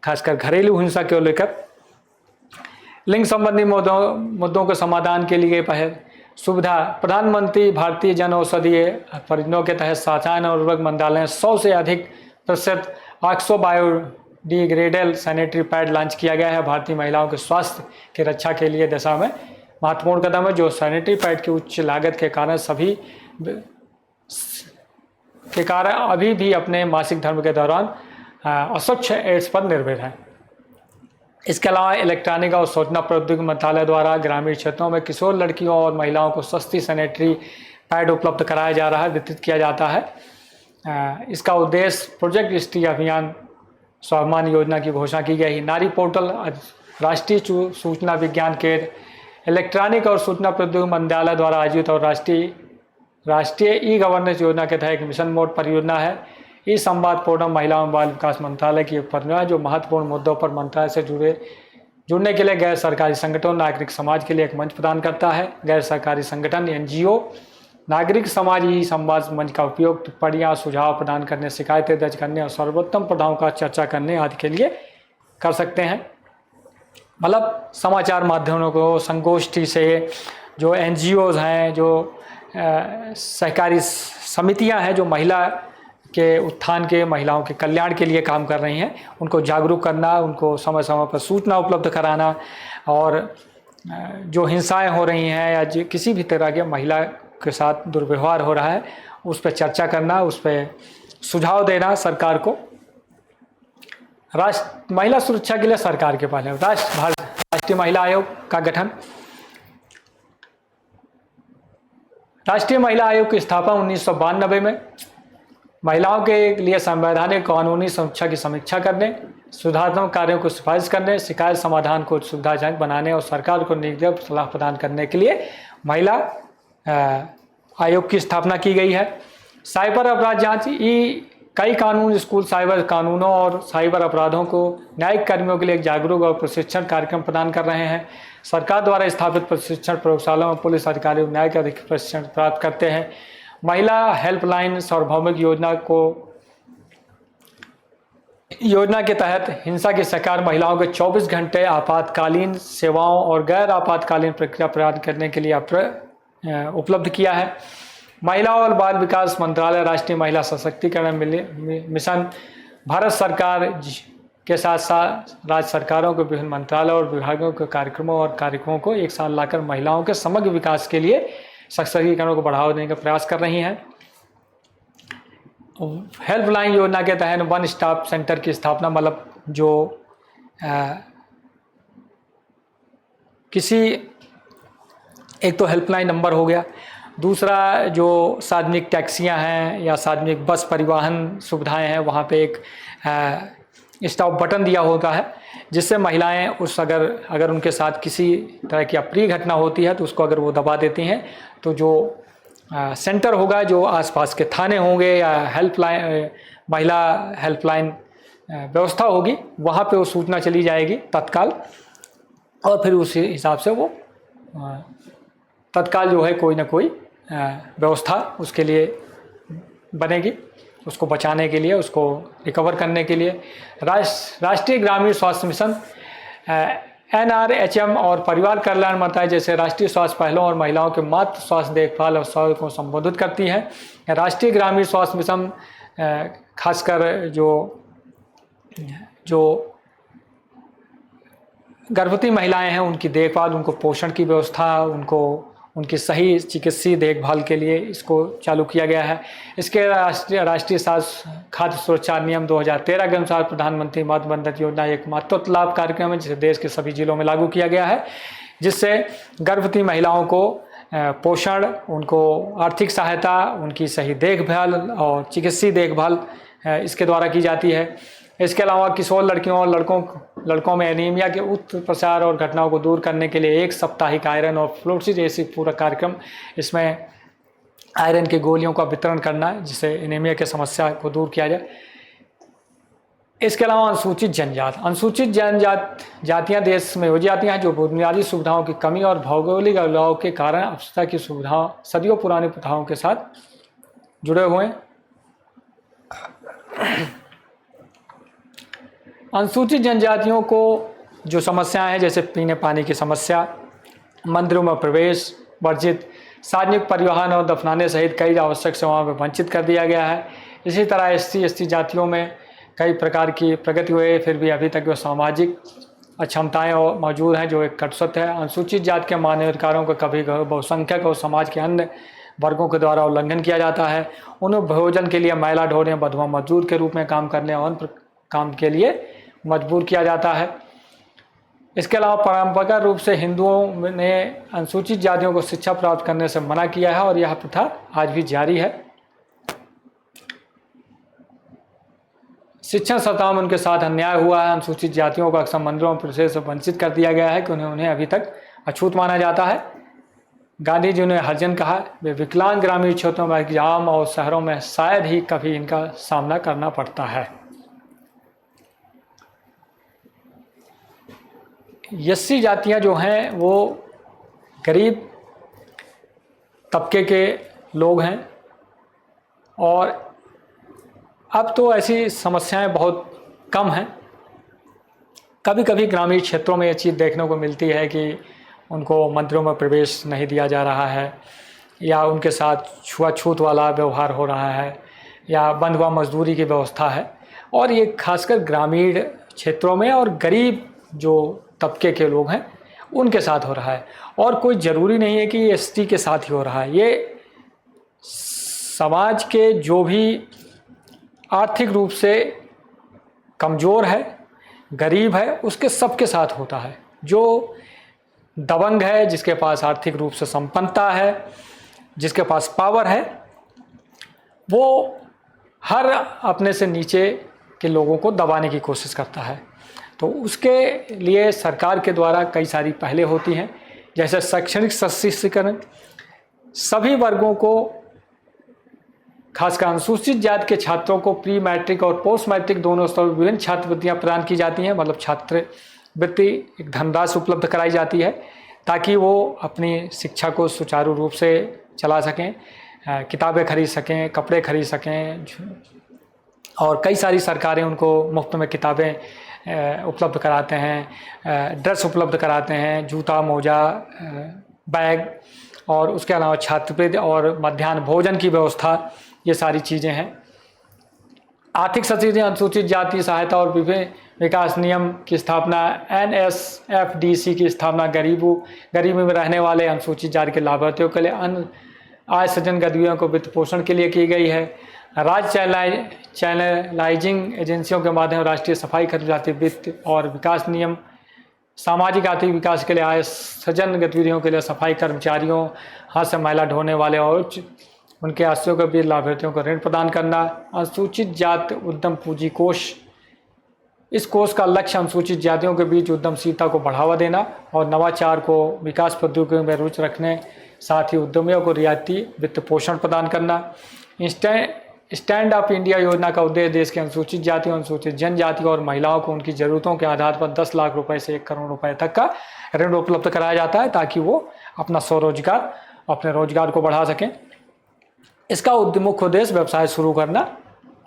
[SPEAKER 1] खासकर घरेलू हिंसा को लेकर। लिंग संबंधी मुद्दों के समाधान के लिए पहल सुविधा प्रधानमंत्री भारतीय जन औषधि परियोजना के तहत रसायन और उर्वरक मंत्रालय ने 100 से अधिक प्रतिशत 800 बायोडिग्रेडेबल सैनिटरी पैड लॉन्च किया गया है। भारतीय महिलाओं के स्वास्थ्य की रक्षा के लिए दिशा में महत्वपूर्ण कदम है, जो सैनिटरी पैड की उच्च लागत के कारण अभी भी अपने मासिक धर्म के दौरान अस्वच्छ एड्स पर निर्भर है। इसके अलावा इलेक्ट्रॉनिक और सूचना प्रौद्योगिकी मंत्रालय द्वारा ग्रामीण क्षेत्रों में किशोर लड़कियों और महिलाओं को सस्ती सैनिटरी पैड उपलब्ध कराया जा रहा है, वितरित किया जाता है। इसका उद्देश्य प्रोजेक्ट स्त्री अभियान स्वाभिमान योजना की घोषणा की गई। नारी पोर्टल राष्ट्रीय सूचना विज्ञान केंद्र इलेक्ट्रॉनिक और सूचना प्रौद्योगिकी मंत्रालय द्वारा आयोजित और राष्ट्रीय ई गवर्नेंस योजना के तहत एक मिशन मोड परियोजना है। ई संवाद फोरम महिला एवं बाल विकास मंत्रालय की एक परियोजना है जो महत्वपूर्ण मुद्दों पर मंत्रालय से जुड़ने के लिए गैर सरकारी संगठनों नागरिक समाज के लिए एक मंच प्रदान करता है। गैर सरकारी संगठन एनजीओ नागरिक समाज ई संवाद मंच का उपयोग टिप्पणियाँ सुझाव प्रदान करने, शिकायतें दर्ज करने और सर्वोत्तम प्रथाओं का चर्चा करने आदि के लिए कर सकते हैं। मतलब समाचार माध्यमों को संगोष्ठी से, जो एनजीओज हैं, जो सहकारी समितियां हैं जो महिला के उत्थान के, महिलाओं के कल्याण के लिए काम कर रही हैं, उनको जागरूक करना, उनको समय समय पर सूचना उपलब्ध कराना और जो हिंसाएं हो रही हैं या जो किसी भी तरह के महिला के साथ दुर्व्यवहार हो रहा है उस पर चर्चा करना, उस पर सुझाव देना सरकार को। महिला सुरक्षा के लिए सरकार के पास है राष्ट्रीय महिला आयोग का गठन। राष्ट्रीय महिला आयोग की स्थापना 1992 में महिलाओं के लिए संवैधानिक कानूनी सुरक्षा की समीक्षा करने, सुधारात्मक कार्यों को सिफारिश करने, शिकायत समाधान को सुविधाजनक बनाने और सरकार को नीतिगत सलाह प्रदान करने के लिए महिला आयोग की स्थापना की गई है। साइबर अपराध जांच कई कानून स्कूल साइबर कानूनों और साइबर अपराधों को न्यायिक कर्मियों के लिए एक जागरूक और प्रशिक्षण कार्यक्रम प्रदान कर रहे हैं। सरकार द्वारा स्थापित प्रशिक्षण प्रयोगशालाओं में पुलिस अधिकारी न्यायिक अधिक प्रशिक्षण प्राप्त करते हैं। महिला हेल्पलाइन सार्वभौमिक योजना के तहत हिंसा की शिकार महिलाओं के 24 घंटे आपातकालीन सेवाओं और गैर आपातकालीन प्रक्रिया प्रदान करने के लिए उपलब्ध किया है। महिला और बाल विकास मंत्रालय राष्ट्रीय महिला सशक्तिकरण मिशन भारत सरकार के साथ साथ राज्य सरकारों के विभिन्न मंत्रालयों और विभागों के कार्यक्रमों को एक साथ लाकर महिलाओं के समग्र विकास के लिए सशक्तिकरण को बढ़ावा देने का प्रयास कर रही हैं। हेल्पलाइन योजना के तहत वन स्टॉप सेंटर की स्थापना, मतलब जो किसी एक तो हेल्पलाइन नंबर हो गया, दूसरा जो सार्वजनिक टैक्सियां हैं या सार्वजनिक बस परिवहन सुविधाएं हैं वहाँ पे एक स्टॉप बटन दिया होता है जिससे महिलाएं अगर उनके साथ किसी तरह की अप्रिय घटना होती है तो उसको अगर वो दबा देती हैं तो जो सेंटर होगा, जो आसपास के थाने होंगे या हेल्पलाइन महिला हेल्पलाइन व्यवस्था होगी, वहाँ पे वो सूचना चली जाएगी तत्काल और फिर उस हिसाब से वो तत्काल जो है कोई ना कोई व्यवस्था उसके लिए बनेगी, उसको बचाने के लिए, उसको रिकवर करने के लिए। राष्ट्रीय ग्रामीण स्वास्थ्य मिशन NRHM और परिवार कल्याण मंत्रालय जैसे राष्ट्रीय स्वास्थ्य पहलों और महिलाओं के मातृ स्वास्थ्य देखभाल और स्वास्थ्य को संबोधित करती है। राष्ट्रीय ग्रामीण स्वास्थ्य मिशन खासकर जो गर्भवती महिलाएं हैं उनकी देखभाल, उनको पोषण की व्यवस्था, उनकी सही चिकित्सीय देखभाल के लिए इसको चालू किया गया है। इसके राष्ट्रीय खाद्य सुरक्षा अधिनियम 2013 के अनुसार प्रधानमंत्री मातृ वंदना योजना एक मातृत्व लाभ कार्यक्रम है जिसे देश के सभी जिलों में लागू किया गया है, जिससे गर्भवती महिलाओं को पोषण, उनको आर्थिक सहायता, उनकी सही देखभाल और चिकित्सीय देखभाल इसके द्वारा की जाती है। इसके अलावा किशोर लड़कियों और लड़कों में एनीमिया के उत्तर प्रसार और घटनाओं को दूर करने के लिए 1 साप्ताहिक आयरन और फ्लोक्सी जैसी पूरा कार्यक्रम, इसमें आयरन की गोलियों का वितरण करना है जिससे एनीमिया की समस्या को दूर किया जाए। इसके अलावा अनुसूचित जातियां देश में हो जाती हैं जो बुनियादी सुविधाओं की कमी और भौगोलिक अलगाव के कारण अवस्था की सुविधाओं सदियों पुरानी प्रथाओं के साथ जुड़े हुए हैं। अनुसूचित जनजातियों को जो समस्याएं हैं जैसे पीने पानी की समस्या, मंदिरों में प्रवेश वर्जित, सार्वजनिक परिवहन और दफनाने सहित कई आवश्यक सेवाओं में वंचित कर दिया गया है। इसी तरह SC/ST जातियों में कई प्रकार की प्रगति हुई, फिर भी अभी तक वो सामाजिक अक्षमताएं मौजूद हैं जो एक कट सत्य है। अनुसूचित जाति के मानवाधिकारों का कभी बहुसंख्यक और समाज के अन्य वर्गों के द्वारा उल्लंघन किया जाता है। उन्हें भोजन के लिए मैला ढोने, बधवा मजदूर के रूप में काम करने और अन्य काम के लिए मजबूर किया जाता है। इसके अलावा परंपरागत रूप से हिंदुओं ने अनुसूचित जातियों को शिक्षा प्राप्त करने से मना किया है और यह प्रथा आज भी जारी है। शिक्षण संस्थाओं में उनके साथ अन्याय हुआ है। अनुसूचित जातियों को अक्सर मंदिरों में प्रवेश से वंचित कर दिया गया है कि उन्हें अभी तक अछूत माना जाता है। गांधी जी ने हरिजन कहा, वे विकलांग ग्रामीण क्षेत्रों में गांव और शहरों में शायद ही कभी इनका सामना करना पड़ता है। SC जातियां जो हैं वो गरीब तबके के लोग हैं और अब तो ऐसी समस्याएं बहुत कम हैं। कभी कभी ग्रामीण क्षेत्रों में ये चीज़ देखने को मिलती है कि उनको मंदिरों में प्रवेश नहीं दिया जा रहा है या उनके साथ छुआछूत वाला व्यवहार हो रहा है या बंधुआ मजदूरी की व्यवस्था है, और ये खासकर ग्रामीण क्षेत्रों में और गरीब जो तबके के लोग हैं उनके साथ हो रहा है। और कोई ज़रूरी नहीं है कि ये ST के साथ ही हो रहा है, ये समाज के जो भी आर्थिक रूप से कमज़ोर है, गरीब है, उसके सबके साथ होता है। जो दबंग है, जिसके पास आर्थिक रूप से संपन्नता है, जिसके पास पावर है, वो हर अपने से नीचे के लोगों को दबाने की कोशिश करता है। तो उसके लिए सरकार के द्वारा कई सारी पहलें होती हैं, जैसे शैक्षणिक सशक्तिकरण, सभी वर्गों को खासकर अनुसूचित जाति के छात्रों को प्री मैट्रिक और पोस्ट मैट्रिक दोनों स्तर पर विभिन्न छात्रवृत्तियाँ प्रदान की जाती हैं। मतलब छात्रवृत्ति एक धनराशि उपलब्ध कराई जाती है ताकि वो अपनी शिक्षा को सुचारू रूप से चला सकें, किताबें खरीद सकें, कपड़े खरीद सकें, और कई सारी सरकारें उनको मुफ्त में किताबें उपलब्ध कराते हैं, ड्रेस उपलब्ध कराते हैं, जूता मोजा बैग, और उसके अलावा छात्रवृत्ति और मध्याह्न भोजन की व्यवस्था, ये सारी चीज़ें हैं। आर्थिक सशक्तिकरण, अनुसूचित जाति सहायता और विभिन्न विकास नियम की स्थापना, NSFDC की स्थापना गरीबी में रहने वाले अनुसूचित जाति के लाभार्थियों के लिए अन्य आय सृजन गतिविधियों को वित्त पोषण के लिए की गई है। राज्य चैनलाइजिंग एजेंसियों के माध्यम राष्ट्रीय सफाई कर्मचारी वित्त और विकास नियम, सामाजिक आर्थिक विकास के लिए आय सृजन गतिविधियों के लिए सफाई कर्मचारियों, हाथ से मैला ढोने वाले और उनके आश्रयों के बीच लाभार्थियों को ऋण प्रदान करना। अनुसूचित जाति उद्यम पूंजी कोष, इस कोष का लक्ष्य अनुसूचित जातियों के बीच उद्यमशीलता को बढ़ावा देना और नवाचार को विकास प्रौद्योगिकी में रुचि रखने, साथ ही उद्यमियों को रियायती वित्त पोषण प्रदान करना। स्टैंड अप इंडिया योजना का उद्देश्य देश के अनुसूचित जातियों, अनुसूचित जनजाति और महिलाओं को उनकी ज़रूरतों के आधार पर 10 लाख रुपए से 1 करोड़ रुपए तक का ऋण उपलब्ध कराया जाता है ताकि वो अपना स्वरोजगार, अपने रोजगार को बढ़ा सकें। इसका मुख्य उद्देश्य व्यवसाय शुरू करना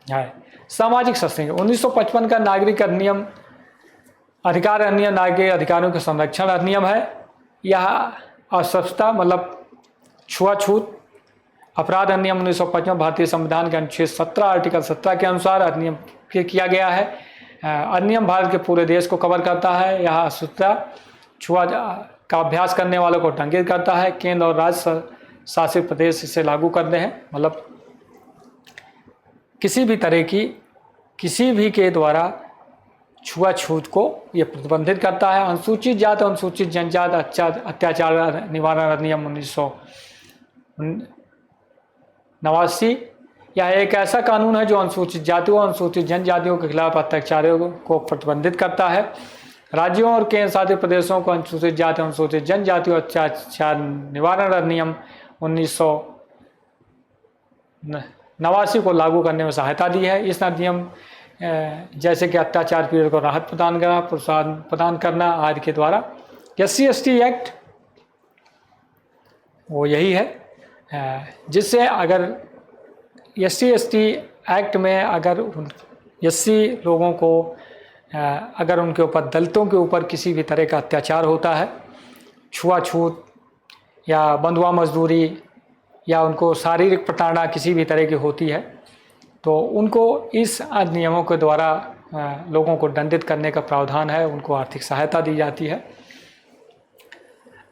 [SPEAKER 1] है। सामाजिक सशक्तिकरण, 1955 का नागरिक अधिनियम अधिकार अधिनियम नागरिक अधिकारों के संरक्षण अधिनियम है। यह अस्पृश्यता मतलब छुआछूत अपराध अधिनियम 1955 भारतीय संविधान के अनुच्छेद 17 आर्टिकल 17 के अनुसार अधिनियम किया गया है। अधिनियम भारत के पूरे देश को कवर करता है। यह अस्पृश्यता छुआ का अभ्यास करने वालों को दंडित करता है। केंद्र और राज्य शासित प्रदेश इसे लागू करते हैं। मतलब किसी भी तरह की किसी भी के द्वारा छुआछूत को यह प्रतिबंधित करता है। अनुसूचित जाति और अनुसूचित जनजाति अत्याचार निवारण अधिनियम 1989 यह एक ऐसा कानून है जो अनुसूचित जातियों और अनुसूचित जनजातियों के खिलाफ अत्याचारों को प्रतिबंधित करता है। राज्यों और केंद्र शासित प्रदेशों को अनुसूचित जाति अनुसूचित जनजातियों अत्याचार निवारण अधिनियम 1989 को लागू करने में सहायता दी है। इस अधिनियम जैसे कि अत्याचार पीड़ित को राहत प्रदान करना, प्रोत्साहन प्रदान करना आदि के द्वारा। SC/ST एक्ट वो यही है जिससे अगर SC/ST एक्ट में अगर SC लोगों को अगर उनके ऊपर, दलितों के ऊपर किसी भी तरह का अत्याचार होता है, छुआछूत या बंधुआ मजदूरी या उनको शारीरिक प्रताड़ना किसी भी तरह की होती है, तो उनको इस अधिनियमों के द्वारा लोगों को दंडित करने का प्रावधान है, उनको आर्थिक सहायता दी जाती है।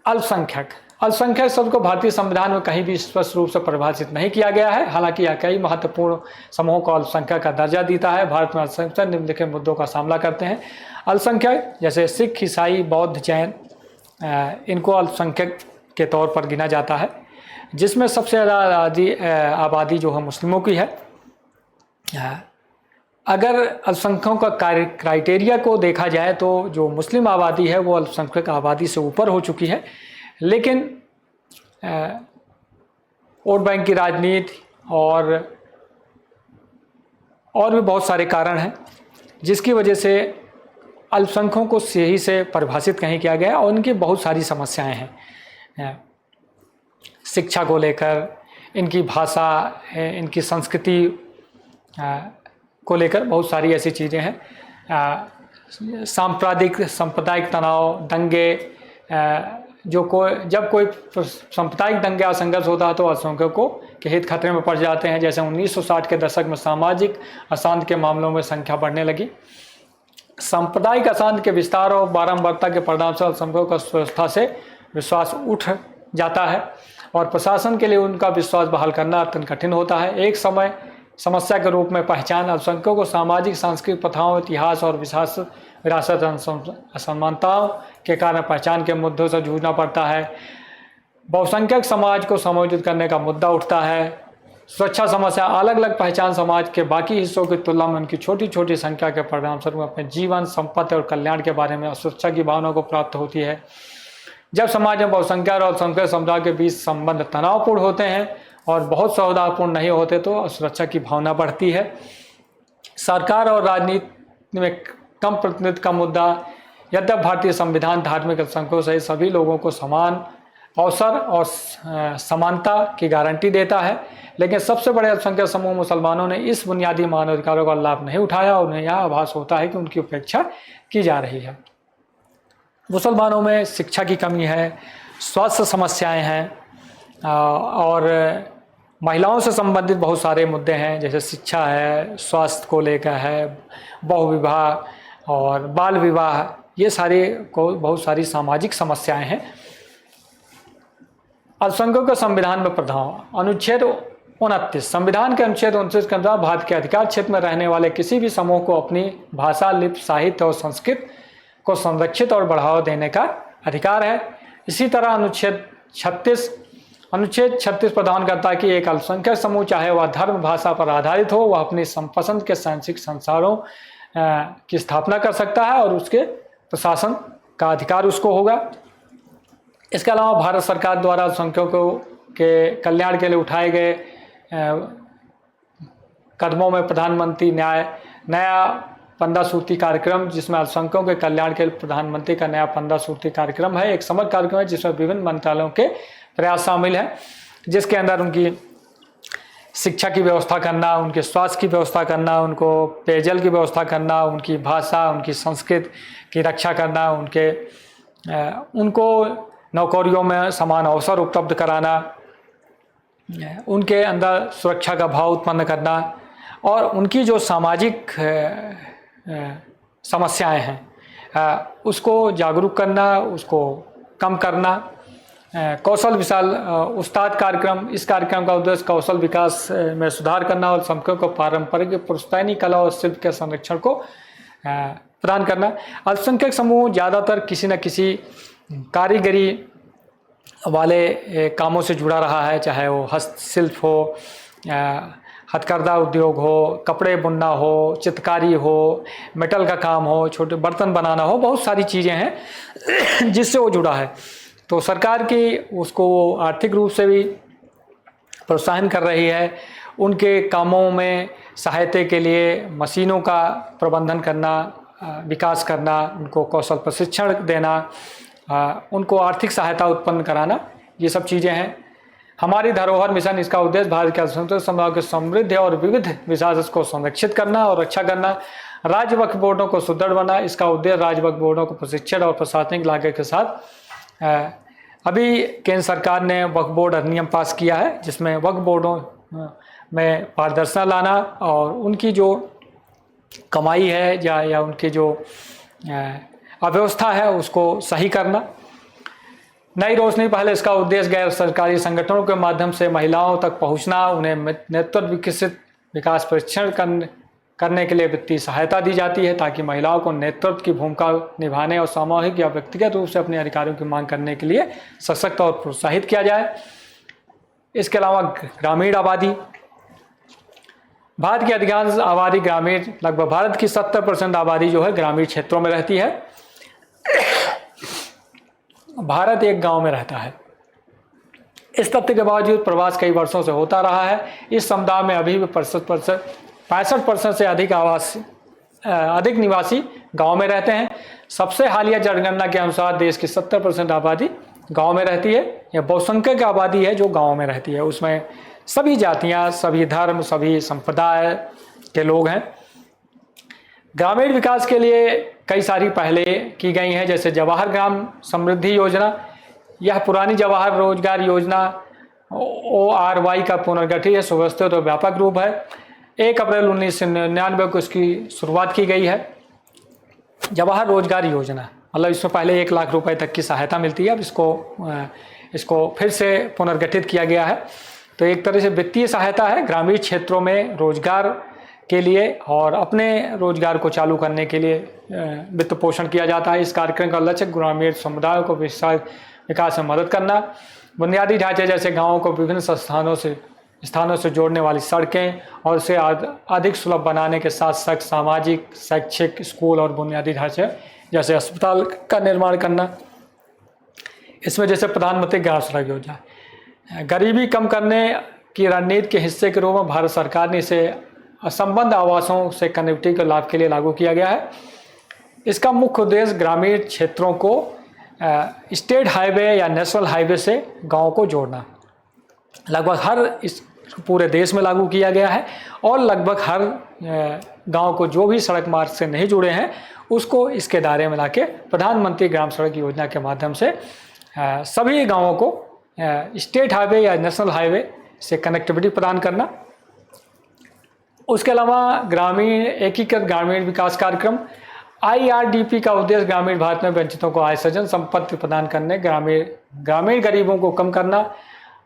[SPEAKER 1] अल्पसंख्यक शब्द को भारतीय संविधान में कहीं भी स्पष्ट रूप से परिभाषित नहीं किया गया है। हालांकि यह कई महत्वपूर्ण समूहों को अल्पसंख्यक का दर्जा देता है। भारत में अल्पसंख्यक निम्नलिखित मुद्दों का सामना करते हैं। अल्पसंख्यक जैसे सिख, ईसाई, बौद्ध, जैन, इनको अल्पसंख्यक के तौर पर गिना जाता है, जिसमें सबसे ज़्यादा आबादी जो है मुस्लिमों की है। अगर अल्पसंख्यकों का क्राइटेरिया को देखा जाए तो जो मुस्लिम आबादी है वो अल्पसंख्यक आबादी से ऊपर हो चुकी है, लेकिन वोट बैंक की राजनीति और भी बहुत सारे कारण हैं जिसकी वजह से अल्पसंख्यकों को सही से परिभाषित नहीं किया गया और उनकी बहुत सारी समस्याएं हैं। शिक्षा को लेकर, इनकी भाषा, इनकी संस्कृति को लेकर बहुत सारी ऐसी चीज़ें हैं। सांप्रदायिक तनाव, दंगे, जब कोई सांप्रदायिक दंगे या संघर्ष होता है तो अल्पसंख्यकों के हित खतरे में पड़ जाते हैं। जैसे 1960 के दशक में सामाजिक अशांति के मामलों में संख्या बढ़ने लगी। सांप्रदायिक अशांति के विस्तार और बारंबारता के परिणाम से अल्पसंख्यकों का व्यवस्था से विश्वास उठ जाता है और प्रशासन के लिए उनका विश्वास बहाल करना अत्यंत कठिन होता है। एक समय समस्या के रूप में पहचान अल्पसंख्यकों को सामाजिक, सांस्कृतिक प्रथाओं, इतिहास और विरासत असमानताओं के कारण पहचान के मुद्दों से जूझना पड़ता है। बहुसंख्यक समाज को समायोजित करने का मुद्दा उठता है। सुरक्षा समस्या, अलग अलग पहचान समाज के बाकी हिस्सों की तुलना में उनकी छोटी छोटी संख्या के परिणामस्वरूप अपने जीवन, संपत्ति और कल्याण के बारे में असुरक्षा की भावना को प्राप्त होती है। जब समाज में बहुसंख्यक और अल्पसंख्यक समुदाय के बीच संबंध तनावपूर्ण होते हैं और बहुत सौहार्दपूर्ण नहीं होते तो असुरक्षा की भावना बढ़ती है। सरकार और राजनीति में कम प्रतिनिधित्व का मुद्दा, यद्यपि भारतीय संविधान धार्मिक अल्पसंख्यकों सहित सभी लोगों को समान अवसर और समानता की गारंटी देता है, लेकिन सबसे बड़े अल्पसंख्यक समूह मुसलमानों ने इस बुनियादी मानवाधिकारों का लाभ नहीं उठाया और उन्हें यह आभास होता है कि उनकी उपेक्षा की जा रही है। मुसलमानों में शिक्षा की कमी है, स्वास्थ्य समस्याएं हैं और महिलाओं से संबंधित बहुत सारे मुद्दे हैं, जैसे शिक्षा है, स्वास्थ्य को लेकर है, बहुविवाह और बाल विवाह, ये सारे को बहुत सारी सामाजिक समस्याएं हैं। अल्पसंख्यकों के संविधान में प्रावधान, अनुच्छेद 29 संविधान के अनुच्छेद 29 के अनुसार भारत के अधिकार क्षेत्र में रहने वाले किसी भी समूह को अपनी भाषा, लिपि, साहित्य और संस्कृति को संरक्षित और बढ़ावा देने का अधिकार है। इसी तरह अनुच्छेद 36 प्रदान करता है कि एक अल्पसंख्यक समूह, चाहे वह धर्म, भाषा पर आधारित हो, वह अपनी पसंद के शैक्षिक संस्थानों की स्थापना कर सकता है और उसके प्रशासन का अधिकार उसको होगा। इसके अलावा भारत सरकार द्वारा अल्पसंख्यकों के कल्याण के लिए उठाए गए कदमों में प्रधानमंत्री नया 15 सूत्री कार्यक्रम, जिसमें अल्पसंख्यकों के कल्याण के लिए प्रधानमंत्री का नया 15 सूत्री कार्यक्रम है, एक समग्र कार्यक्रम है जिसमें विभिन्न मंत्रालयों के प्रयास शामिल हैं, जिसके अंदर उनकी शिक्षा की व्यवस्था करना, उनके स्वास्थ्य की व्यवस्था करना, उनको पेयजल की व्यवस्था करना, उनकी भाषा, उनकी संस्कृति की रक्षा करना, उनको नौकरियों में समान अवसर उपलब्ध कराना, उनके अंदर सुरक्षा का भाव उत्पन्न करना और उनकी जो सामाजिक समस्याएं हैं उसको जागरूक करना, उसको कम करना। कौशल विशाल उस्ताद कार्यक्रम, इस कार्यक्रम का उद्देश्य कौशल विकास में सुधार करना और अल्पसंख्यकों को पारंपरिक पुश्तैनी कला और शिल्प के संरक्षण को प्रदान करना। अल्पसंख्यक समूह ज़्यादातर किसी न किसी कारीगरी वाले कामों से जुड़ा रहा है, चाहे वो हस्तशिल्प हो, हथकरघा उद्योग हो, कपड़े बुनना हो, चित्रकारी हो, मेटल का काम हो, छोटे बर्तन बनाना हो, बहुत सारी चीज़ें हैं जिससे वो जुड़ा है। तो सरकार की उसको आर्थिक रूप से भी प्रोत्साहन कर रही है। उनके कामों में सहायता के लिए मशीनों का प्रबंधन करना, विकास करना, उनको कौशल प्रशिक्षण देना, उनको आर्थिक सहायता उत्पन्न कराना, ये सब चीज़ें हैं। हमारी धरोहर मिशन, इसका उद्देश्य भारत के अल्पसंख्यक समुदायों के समृद्ध और विविध विरासत को संरक्षित करना और रक्षा करना। राज्य वक्फ बोर्डों को सुदृढ़ बनाना, इसका उद्देश्य राज्य वक्फ बोर्डों को प्रशिक्षण और प्रशासनिक लागत के साथ अभी केंद्र सरकार ने वक्फ बोर्ड अधिनियम पास किया है, जिसमें वक्फ बोर्डों में पारदर्शिता लाना और उनकी जो कमाई है या उनकी जो अव्यवस्था है उसको सही करना। नई रोशनी पहले, इसका उद्देश्य गैर सरकारी संगठनों के माध्यम से महिलाओं तक पहुंचना, उन्हें नेतृत्व विकसित विकास प्रशिक्षण करने के लिए वित्तीय सहायता दी जाती है ताकि महिलाओं को नेतृत्व की भूमिका निभाने और सामूहिक या व्यक्तिगत रूप से अपने अधिकारों की मांग करने के लिए सशक्त और प्रोत्साहित किया जाए। इसके अलावा ग्रामीण आबादी, भारत की अधिकांश आबादी ग्रामीण, लगभग भारत की 70% आबादी जो है ग्रामीण क्षेत्रों में रहती है। भारत एक गांव में रहता है। इस तथ्य के बावजूद प्रवास कई वर्षों से होता रहा है। इस समुदाय में अभी भी 65% से अधिक निवासी गांव में रहते हैं। सबसे हालिया जनगणना के अनुसार देश की 70% आबादी गांव में रहती है। यह बहुसंख्यक आबादी है जो गांव में रहती है। उसमें सभी जातियां, सभी धर्म, सभी संप्रदाय के लोग हैं। ग्रामीण विकास के लिए कई सारी पहलें की गई हैं, जैसे जवाहर ग्राम समृद्धि योजना। यह पुरानी जवाहर रोजगार योजना ORY का पुनर्गठित है, सुव्यवस्थित और व्यापक रूप है। 1 अप्रैल 1999 को इसकी शुरुआत की गई है। जवाहर रोजगार योजना मतलब इसमें पहले 1 लाख रुपए तक की सहायता मिलती है, अब इसको फिर से पुनर्गठित किया गया है। तो एक तरह से वित्तीय सहायता है ग्रामीण क्षेत्रों में रोजगार के लिए और अपने रोजगार को चालू करने के लिए वित्त पोषण किया जाता है। इस कार्यक्रम का लक्ष्य ग्रामीण समुदायों को विकास में मदद करना, बुनियादी ढांचे जैसे गांवों को विभिन्न स्थानों से जोड़ने वाली सड़कें और उसे अधिक सुलभ बनाने के साथ साथ सामाजिक, शैक्षिक, स्कूल और बुनियादी ढांचे जैसे अस्पताल का निर्माण करना। इसमें जैसे प्रधानमंत्री ग्राम सड़क योजना, गरीबी कम करने की रणनीति के हिस्से के रूप में भारत सरकार ने इसे असंबद्ध आवासों से कनेक्टिविटी के लाभ के लिए लागू किया गया है। इसका मुख्य उद्देश्य ग्रामीण क्षेत्रों को स्टेट हाईवे या नेशनल हाईवे से गांव को जोड़ना। लगभग हर इस पूरे देश में लागू किया गया है और लगभग हर गांव को जो भी सड़क मार्ग से नहीं जुड़े हैं उसको इसके दायरे में लाके प्रधानमंत्री ग्राम सड़क योजना के माध्यम से सभी गांवों को स्टेट हाईवे या नेशनल हाईवे से कनेक्टिविटी प्रदान करना। उसके अलावा ग्रामीण एकीकृत ग्रामीण विकास कार्यक्रम IRDP का उद्देश्य ग्रामीण भारत में वंचितों को आय सृजन, संपत्ति प्रदान करने, ग्रामीण गरीबों को कम करना।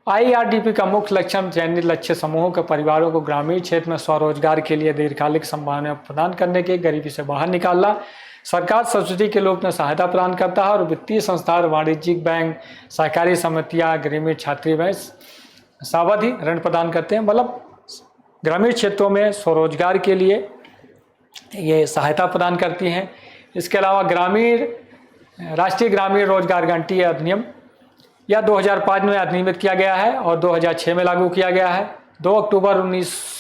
[SPEAKER 1] IRDP का मुख्य लक्ष्य चयनित लक्ष्य समूहों के परिवारों को ग्रामीण क्षेत्र में स्वरोजगार के लिए दीर्घकालिक संभावना प्रदान करने के, गरीबी से बाहर निकालना। सरकार सब्सिडी के रूप में सहायता प्रदान करता है और वित्तीय संस्थान, वाणिज्यिक बैंक, सहकारी समितियां, ग्रामीण छात्रवृत्ति, सावधि ऋण प्रदान करते हैं। मतलब ग्रामीण क्षेत्रों में स्वरोजगार के लिए ये सहायता प्रदान करती हैं। इसके अलावा राष्ट्रीय ग्रामीण रोजगार गारंटी अधिनियम यह 2005 में अधिनियमित किया गया है और 2006 में लागू किया गया है। 2 अक्टूबर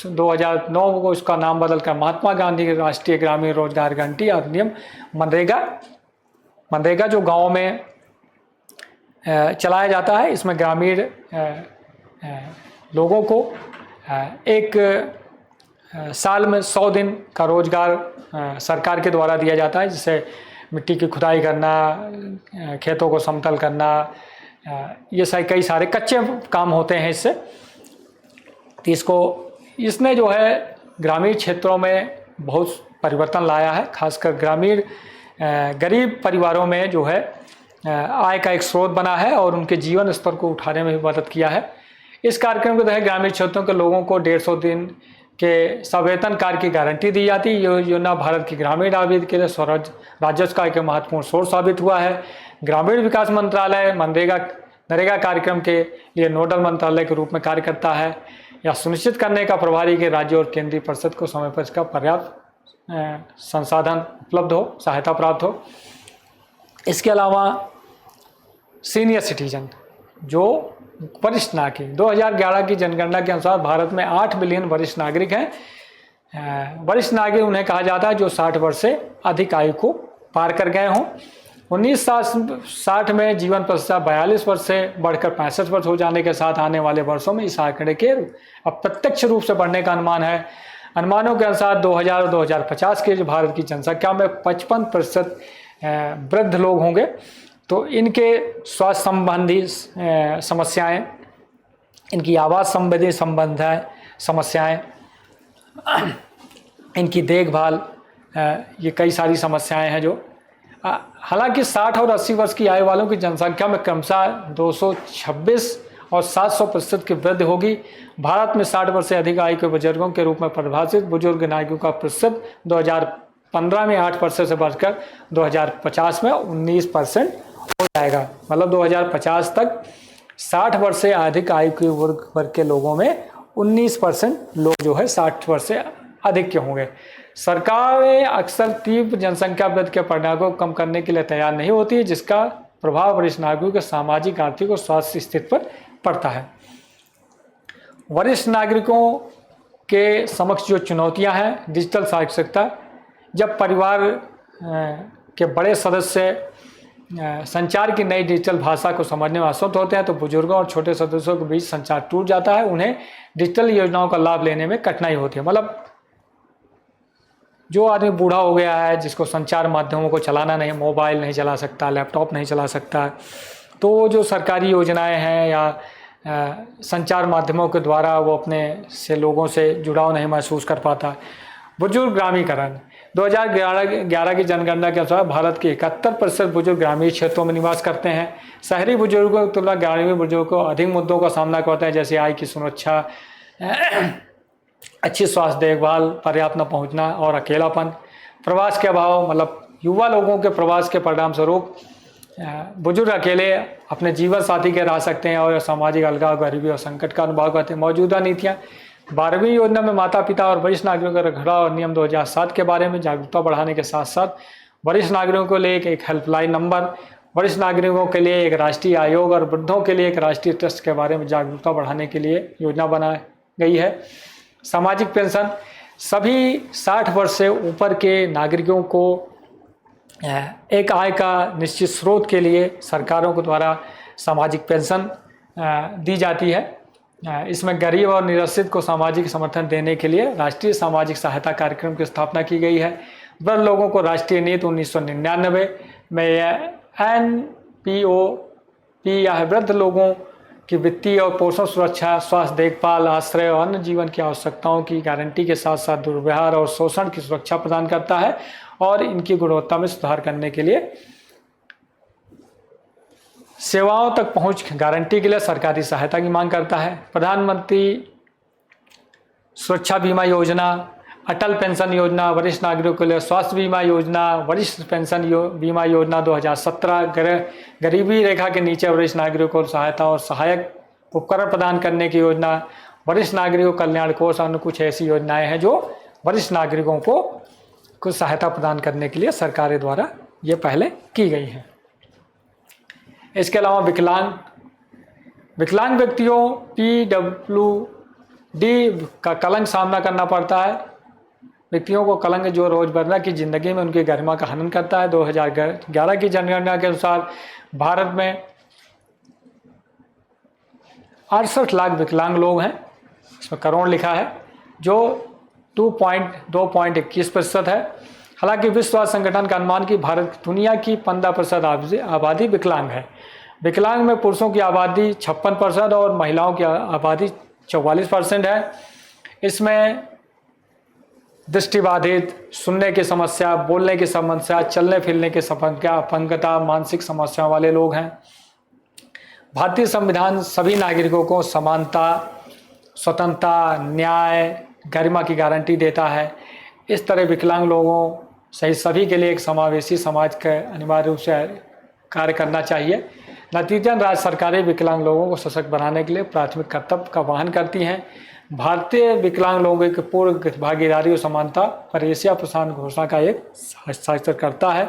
[SPEAKER 1] 2009 को इसका नाम बदलकर महात्मा गांधी राष्ट्रीय ग्रामीण रोजगार गारंटी अधिनियम मनरेगा जो गाँव में चलाया जाता है। इसमें ग्रामीण लोगों को एक साल में 100 दिन का रोजगार सरकार के द्वारा दिया जाता है, जिससे मिट्टी की खुदाई करना, खेतों को समतल करना, ये कई सारे कच्चे काम होते हैं इससे। तो इसने जो है ग्रामीण क्षेत्रों में बहुत परिवर्तन लाया है, खासकर ग्रामीण गरीब परिवारों में जो है आय का एक स्रोत बना है और उनके जीवन स्तर को उठाने में भी मदद किया है। इस कार्यक्रम के तहत ग्रामीण क्षेत्रों के लोगों को 150 दिन के सवेतन कार्य की गारंटी दी जाती है। ये योजना भारत की ग्रामीण आबादी के लिए राजस्व का एक महत्वपूर्ण स्रोत साबित हुआ है। ग्रामीण विकास मंत्रालय नरेगा कार्यक्रम के लिए नोडल मंत्रालय के रूप में कार्य करता है। या सुनिश्चित करने का प्रभारी के राज्य और केंद्रीय परिषद को समय पर इसका पर्याप्त संसाधन उपलब्ध हो, सहायता प्राप्त हो। इसके अलावा सीनियर सिटीजन, जो वरिष्ठ नागरिक, 2011 की जनगणना के अनुसार भारत में 8 बिलियन वरिष्ठ नागरिक हैं। वरिष्ठ नागरिक उन्हें कहा जाता है जो 60 वर्ष से अधिक आयु को पार कर गए हों। 1960 में जीवन प्रत्याशा 42 वर्ष से बढ़कर 65 वर्ष हो जाने के साथ आने वाले वर्षों में इस आंकड़े के अप्रत्यक्ष रूप से बढ़ने का अनुमान है। अनुमानों के अनुसार 2000 और 2050 के भारत की जनसंख्या में 55% वृद्ध लोग होंगे। तो इनके स्वास्थ्य संबंधी समस्याएं, इनकी आवास संबंधी समस्याएं, इनकी देखभाल, ये कई सारी समस्याएं हैं जो हालांकि 60 और 80 वर्ष की आयु वालों की जनसंख्या में क्रमशः 226 और 700% की वृद्धि होगी। भारत में 60 वर्ष से अधिक आयु के बुजुर्गों के रूप में परिभाषित बुजुर्ग नागरिकों का प्रतिशत 2015 में 8% से बढ़कर 2050 में 19% हो जाएगा। मतलब 2050 तक 60 वर्ष से अधिक आयु के वर्ग के लोगों में 19% लोग जो है 60 वर्ष से अधिक के होंगे। सरकारें अक्सर तीव्र जनसंख्या वृद्धि के परिणाम को कम करने के लिए तैयार नहीं होती है, जिसका प्रभाव वरिष्ठ नागरिकों के सामाजिक, आर्थिक और स्वास्थ्य स्थिति पर पड़ता है। वरिष्ठ नागरिकों के समक्ष जो चुनौतियां हैं, डिजिटल साक्षरता, जब परिवार के बड़े सदस्य संचार की नई डिजिटल भाषा को समझने में असमर्थ होते हैं तो बुजुर्गों और छोटे सदस्यों के बीच संचार टूट जाता है। उन्हें डिजिटल योजनाओं का लाभ लेने में कठिनाई होती है। मतलब जो आदमी बूढ़ा हो गया है, जिसको संचार माध्यमों को चलाना नहीं, मोबाइल नहीं चला सकता, लैपटॉप नहीं चला सकता, तो जो सरकारी योजनाएं हैं या संचार माध्यमों के द्वारा वो अपने से लोगों से जुड़ाव नहीं महसूस कर पाता। बुजुर्ग ग्रामीकरण, 2011 की जनगणना के अनुसार भारत के 71% बुजुर्ग ग्रामीण क्षेत्रों में निवास करते हैं। शहरी बुजुर्गों की तुलना ग्रामीण बुजुर्गों को अधिक मुद्दों का सामना करते हैं, जैसे आय की सुरक्षा, अच्छी स्वास्थ्य देखभाल, पर्याप्त न पहुँचना और अकेलापन। प्रवास के अभाव, मतलब युवा लोगों के प्रवास के परिणाम स्वरूप बुजुर्ग अकेले अपने जीवन साथी के रह सकते हैं और सामाजिक अलगाव, गरीबी और संकट का अनुभव करते हैं। मौजूदा नीतियाँ, 12वीं योजना में माता पिता और वरिष्ठ नागरिकों का रखरखाव और नियम 2007 के बारे में जागरूकता बढ़ाने के साथ साथ वरिष्ठ नागरिकों को लिए एक हेल्पलाइन नंबर, वरिष्ठ नागरिकों के लिए एक राष्ट्रीय आयोग और वृद्धों के लिए एक राष्ट्रीय ट्रस्ट के बारे में जागरूकता बढ़ाने के लिए योजना बनाई गई है। सामाजिक पेंशन, सभी 60 वर्ष से ऊपर के नागरिकों को एक आय का निश्चित स्रोत के लिए सरकारों के द्वारा सामाजिक पेंशन दी जाती है। इसमें गरीब और निराश्रित को सामाजिक समर्थन देने के लिए राष्ट्रीय सामाजिक सहायता कार्यक्रम की स्थापना की गई है। वृद्ध लोगों को राष्ट्रीय नीति 1999 में NPOP या वृद्ध लोगों की वित्तीय और पोषण सुरक्षा, स्वास्थ्य देखभाल, आश्रय और अन्य जीवन की आवश्यकताओं की गारंटी के साथ साथ दुर्व्यवहार और शोषण की सुरक्षा प्रदान करता है और इनकी गुणवत्ता में सुधार करने के लिए सेवाओं तक पहुंच गारंटी के लिए सरकारी सहायता की मांग करता है। प्रधानमंत्री सुरक्षा बीमा योजना, अटल पेंशन योजना, वरिष्ठ नागरिकों के लिए स्वास्थ्य बीमा योजना, वरिष्ठ पेंशन बीमा योजना 2017, गरीबी रेखा के नीचे वरिष्ठ नागरिकों को सहायता और सहायक उपकरण प्रदान करने की योजना, वरिष्ठ नागरिकों कल्याण कोष, अन्य कुछ ऐसी योजनाएं हैं जो वरिष्ठ नागरिकों को कुछ सहायता प्रदान करने के लिए सरकार द्वारा ये पहले की गई है। इसके अलावा विकलांग व्यक्तियों PWD का कलंक सामना करना पड़ता है। व्यक्तियों को कलंक जो रोजमर्रा की जिंदगी में उनकी गरिमा का हनन करता है। 2011 की जनगणना के अनुसार भारत में 68 लाख विकलांग लोग हैं, इसमें करोड़ लिखा है, जो 2.21% है। हालांकि विश्व स्वास्थ्य संगठन का अनुमान कि भारत दुनिया की 15% आबादी विकलांग है। विकलांग में पुरुषों की आबादी 56% और महिलाओं की आबादी 44% है। इसमें दृष्टिबाधित, सुनने की समस्या, बोलने की समस्या, चलने फिरने की समस्या, अपंगता, मानसिक समस्याओं वाले लोग हैं। भारतीय संविधान सभी नागरिकों को समानता, स्वतंत्रता, न्याय, गरिमा की गारंटी देता है। इस तरह विकलांग लोगों सहित सभी के लिए एक समावेशी समाज का अनिवार्य रूप से कार्य करना चाहिए। नतीजतन राज्य सरकारें विकलांग लोगों को सशक्त बनाने के लिए प्राथमिक कर्तव्य का वहन करती हैं। भारतीय विकलांग लोगों की पूर्ण भागीदारी और समानता पर एशिया प्रशांत घोषणा का एक हस्ताक्षर करता है।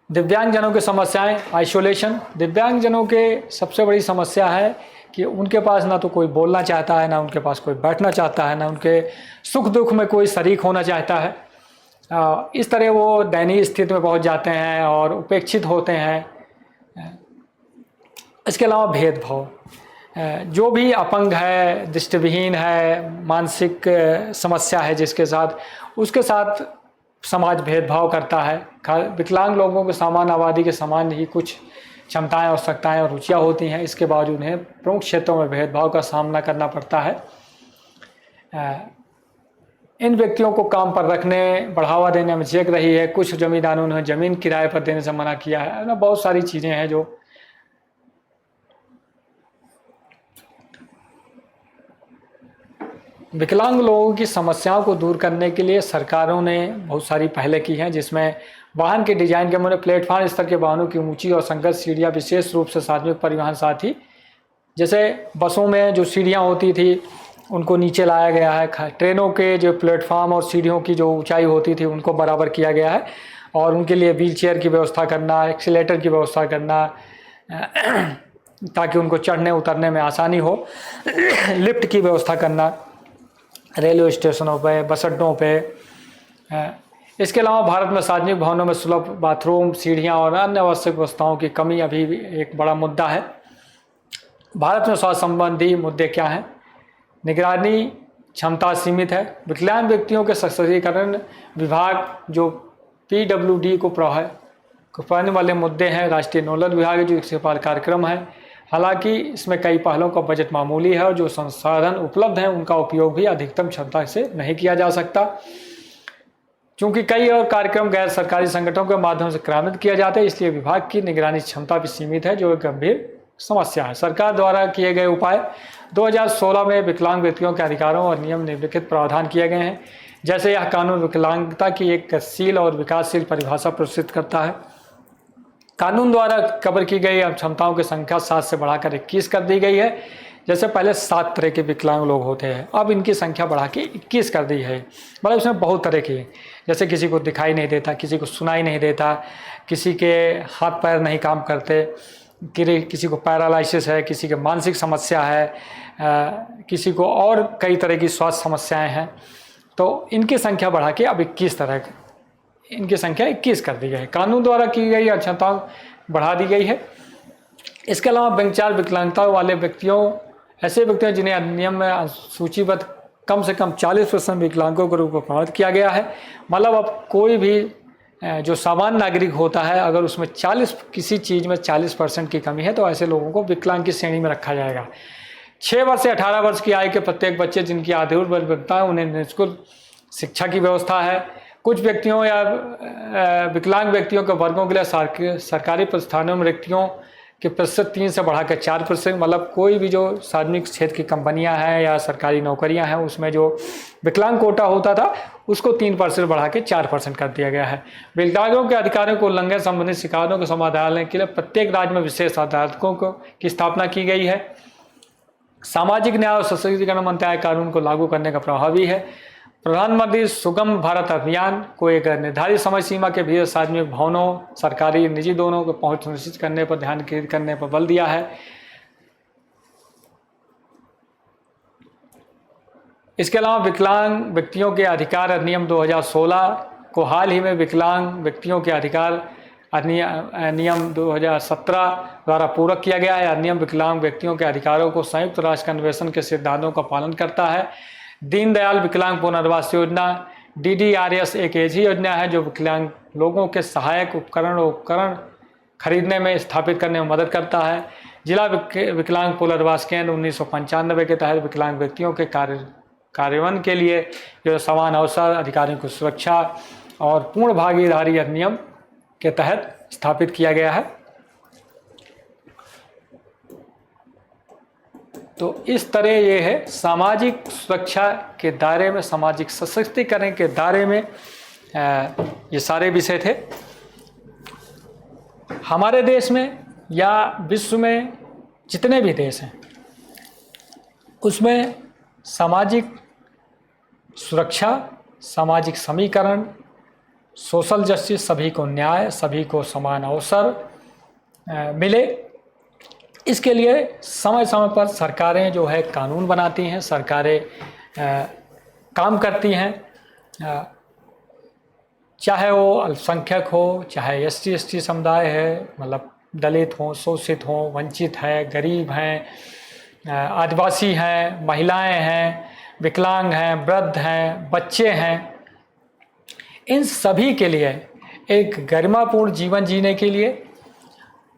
[SPEAKER 1] दिव्यांगजनों की समस्याएं, आइसोलेशन। दिव्यांगजनों के सबसे बड़ी समस्या है कि उनके पास ना तो कोई बोलना चाहता है, ना उनके पास कोई बैठना चाहता है, ना उनके सुख दुख में कोई शरीक होना चाहता है। इस तरह वो दयनीय स्थिति में पहुंच जाते हैं और उपेक्षित होते हैं। इसके अलावा भेदभाव, जो भी अपंग है, दृष्टिविहीन है, मानसिक समस्या है जिसके साथ, उसके साथ समाज भेदभाव करता है। विकलांग लोगों के समान आबादी के समान ही कुछ क्षमताएं, आवश्यकताएं और रुचियां होती हैं, इसके बावजूद उन्हें प्रमुख क्षेत्रों में भेदभाव का सामना करना पड़ता है। इन व्यक्तियों को काम पर रखने, बढ़ावा देने में झेक रही है। कुछ जमींदारों ने जमीन किराए पर देने से मना किया है ना, बहुत सारी चीज़ें हैं जो विकलांग लोगों की समस्याओं को दूर करने के लिए सरकारों ने बहुत सारी पहलें की हैं, जिसमें वाहन के डिजाइन के मामले प्लेटफॉर्म स्तर के वाहनों की ऊंची और संगत सीढ़ियाँ, विशेष रूप से सार्वजनिक परिवहन साथी, जैसे बसों में जो सीढ़ियाँ होती थी उनको नीचे लाया गया है। ट्रेनों के जो प्लेटफॉर्म और सीढ़ियों की जो ऊंचाई होती थी उनको बराबर किया गया है, और उनके लिए व्हील चेयर की व्यवस्था करना, एक्सीलेटर की व्यवस्था करना ताकि उनको चढ़ने उतरने में आसानी हो, लिफ्ट की व्यवस्था करना रेलवे स्टेशनों पे, बस अड्डों पे। इसके अलावा भारत में सार्वजनिक भवनों में सुलभ बाथरूम, सीढ़ियाँ और अन्य आवश्यक व्यवस्थाओं की कमी अभी भी एक बड़ा मुद्दा है। भारत में स्वास्थ्य संबंधी मुद्दे क्या हैं? निगरानी क्षमता सीमित है। विकलांग व्यक्तियों के सशक्तिकरण विभाग जो PWD को प्रभावित वाले मुद्दे हैं, राष्ट्रीय नोडल विभाग है जो एक सिफारिश कार्यक्रम है। हालांकि इसमें कई पहलों का बजट मामूली है और जो संसाधन उपलब्ध हैं उनका उपयोग भी अधिकतम क्षमता से नहीं किया जा सकता। चूंकि कई और कार्यक्रम गैर सरकारी संगठनों के माध्यम से क्रियान्वित किया जाता है, इसलिए विभाग की निगरानी क्षमता भी सीमित है, जो एक गंभीर समस्या है। सरकार द्वारा किए गए उपाय 2016 में विकलांग व्यक्तियों के अधिकारों और नियम निम्नलिखित प्रावधान किए गए हैं। जैसे यह कानून विकलांगता की एक गतिशील और विकासशील परिभाषा प्रस्तुत करता है। कानून द्वारा कवर की गई क्षमताओं की संख्या 7 से बढ़ाकर 21 कर दी गई है। जैसे पहले 7 तरह के विकलांग लोग होते हैं, अब इनकी संख्या बढ़ा के 21 कर दी है। मतलब इसमें बहुत तरह की, जैसे किसी को दिखाई नहीं देता, किसी को सुनाई नहीं देता, किसी के हाथ पैर नहीं काम करते, किसी को पैरालिसिस है, किसी के मानसिक समस्या है, किसी को और कई तरह की स्वास्थ्य समस्याएं हैं। तो इनकी संख्या बढ़ा के अब 21 तरह की, इनकी संख्या 21 कर दी गई है। कानून द्वारा की गई क्षमताओं बढ़ा दी गई है। इसके अलावा बेंचार विकलांगता वाले व्यक्तियों, ऐसे व्यक्ति हैं जिन्हें अधिनियम में सूचीबद्ध कम से कम 40% विकलांगों के रूप में प्रमाणित किया गया है। मतलब अब कोई भी जो सामान्य नागरिक होता है, अगर उसमें किसी चीज़ में 40% की कमी है तो ऐसे लोगों को विकलांग की श्रेणी में रखा जाएगा। 6 वर्ष से 18 वर्ष की आयु के प्रत्येक बच्चे जिनकी आधारभूत विकलांगता है उन्हें निःशुल्क शिक्षा की व्यवस्था है। कुछ व्यक्तियों या विकलांग व्यक्तियों के वर्गों के लिए सरकारी प्रतिष्ठानों में रिक्तियों के प्रतिशत 3 से बढ़ाकर 4%, मतलब कोई भी जो सार्वजनिक क्षेत्र की कंपनियां हैं या सरकारी नौकरियां हैं उसमें जो विकलांग कोटा होता था उसको 3% बढ़ा के 4% कर दिया गया है। विकलांगों के अधिकारों को उल्लंघन संबंधित शिकायतों के समाधान के लिए प्रत्येक राज्य में विशेष अदालतों की स्थापना की गई है। सामाजिक न्याय और सशक्तिकरण मंत्रालय कानून को लागू करने का प्रभावी है। प्रधानमंत्री सुगम भारत अभियान को एक निर्धारित समय सीमा के भीतर सार्वजनिक भवनों, सरकारी निजी दोनों को पहुंच सुनिश्चित करने पर ध्यान केंद्रित करने पर बल दिया है। इसके अलावा विकलांग व्यक्तियों के अधिकार अधिनियम 2016 को हाल ही में विकलांग व्यक्तियों के अधिकार अधिनियम 2017 द्वारा पूरक किया गया है। अधिनियम विकलांग व्यक्तियों के अधिकारों को संयुक्त राष्ट्र कन्वेंशन के सिद्धांतों का पालन करता है। दीनदयाल विकलांग पुनर्वास योजना DDRS एक ऐसी योजना है जो विकलांग लोगों के सहायक उपकरण खरीदने में स्थापित करने में मदद करता है। जिला विकलांग पुनर्वास केंद्र 1995 के तहत विकलांग व्यक्तियों के कार्यान्वयन के लिए जो समान अवसर, अधिकारियों की सुरक्षा और पूर्ण भागीदारी अधिनियम के तहत स्थापित किया गया है। तो इस तरह ये है सामाजिक सुरक्षा के दायरे में, सामाजिक सशक्तिकरण के दायरे में ये सारे विषय थे। हमारे देश में या विश्व में जितने भी देश हैं उसमें सामाजिक सुरक्षा, सामाजिक समीकरण, सोशल जस्टिस, सभी को न्याय, सभी को समान अवसर मिले, इसके लिए समय समय पर सरकारें जो है कानून बनाती हैं, सरकारें काम करती हैं, चाहे वो अल्पसंख्यक हो, चाहे ST समुदाय है, मतलब दलित हों, शोषित हों, वंचित है, गरीब हैं, आदिवासी हैं, महिलाएं हैं, विकलांग हैं, वृद्ध हैं, बच्चे हैं, इन सभी के लिए एक गरिमापूर्ण जीवन जीने के लिए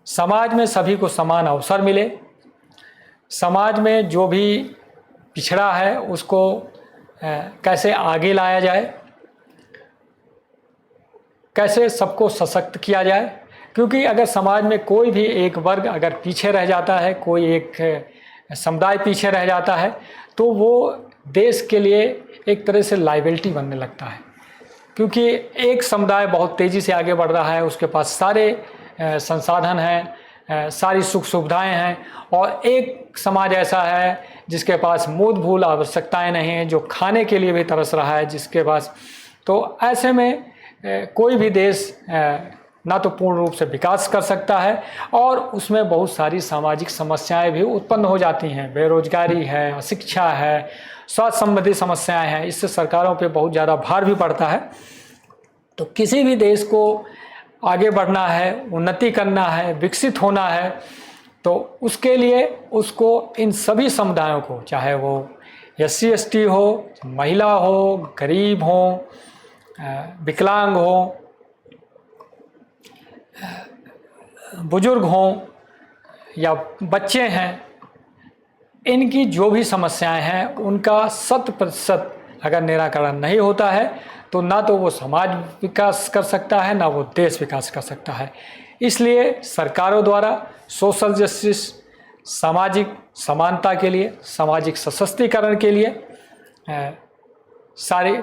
[SPEAKER 1] समाज में सभी को समान अवसर मिले, समाज में जो भी पिछड़ा है उसको कैसे आगे लाया जाए, कैसे सबको सशक्त किया जाए। क्योंकि अगर समाज में कोई भी एक वर्ग अगर पीछे रह जाता है, कोई एक समुदाय पीछे रह जाता है, तो वो देश के लिए एक तरह से लायबिलिटी बनने लगता है। क्योंकि एक समुदाय बहुत तेज़ी से आगे बढ़ रहा है, उसके पास सारे संसाधन हैं, सारी सुख सुविधाएं हैं, और एक समाज ऐसा है जिसके पास मूलभूत आवश्यकताएं नहीं हैं, जो खाने के लिए भी तरस रहा है, जिसके पास, तो ऐसे में कोई भी देश ना तो पूर्ण रूप से विकास कर सकता है, और उसमें बहुत सारी सामाजिक समस्याएं भी उत्पन्न हो जाती हैं। बेरोजगारी है, अशिक्षा है, स्वास्थ्य संबंधी समस्याएं हैं, इससे सरकारों पे बहुत ज़्यादा भार भी पड़ता है। तो किसी भी देश को आगे बढ़ना है, उन्नति करना है, विकसित होना है, तो उसके लिए उसको इन सभी समुदायों को, चाहे वो SC हो, महिला हो, गरीब हो, विकलांग हो, बुजुर्ग हों या बच्चे हैं, इनकी जो भी समस्याएं हैं उनका 100% अगर निराकरण नहीं होता है तो ना तो वो समाज विकास कर सकता है, ना वो देश विकास कर सकता है। इसलिए सरकारों द्वारा सोशल जस्टिस, सामाजिक समानता के लिए, सामाजिक सशक्तिकरण के लिए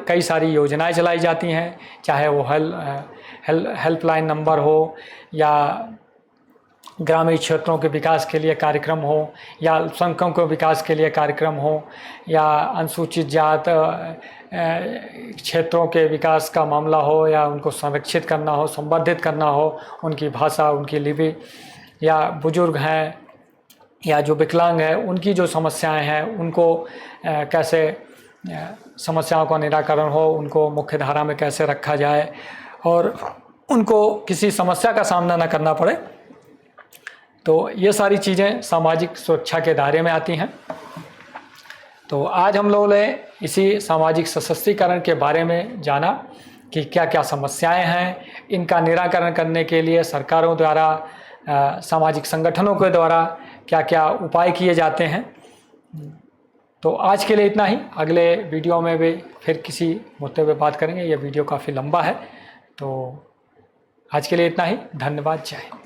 [SPEAKER 1] कई सारी योजनाएं चलाई जाती हैं, चाहे वो हेल्पलाइन नंबर हो, या ग्रामीण क्षेत्रों के विकास के लिए कार्यक्रम हो, या अल्पसंख्यकों के विकास के लिए कार्यक्रम हो, या अनुसूचित जात क्षेत्रों के विकास का मामला हो, या उनको संरक्षित करना हो, संवर्धित करना हो, उनकी भाषा, उनकी लिपि, या बुजुर्ग हैं या जो विकलांग हैं उनकी जो समस्याएं हैं उनको कैसे समस्याओं का निराकरण हो, उनको मुख्य धारा में कैसे रखा जाए और उनको किसी समस्या का सामना न करना पड़े। तो ये सारी चीज़ें सामाजिक सुरक्षा के दायरे में आती हैं। तो आज हम लोगों ने इसी सामाजिक सशक्तिकरण के बारे में जाना कि क्या क्या समस्याएं हैं, इनका निराकरण करने के लिए सरकारों द्वारा, सामाजिक संगठनों के द्वारा क्या क्या उपाय किए जाते हैं। तो आज के लिए इतना ही, अगले वीडियो में भी फिर किसी मुद्दे पे बात करेंगे। यह वीडियो काफ़ी लंबा है, तो आज के लिए इतना ही। धन्यवाद, जय हिंद।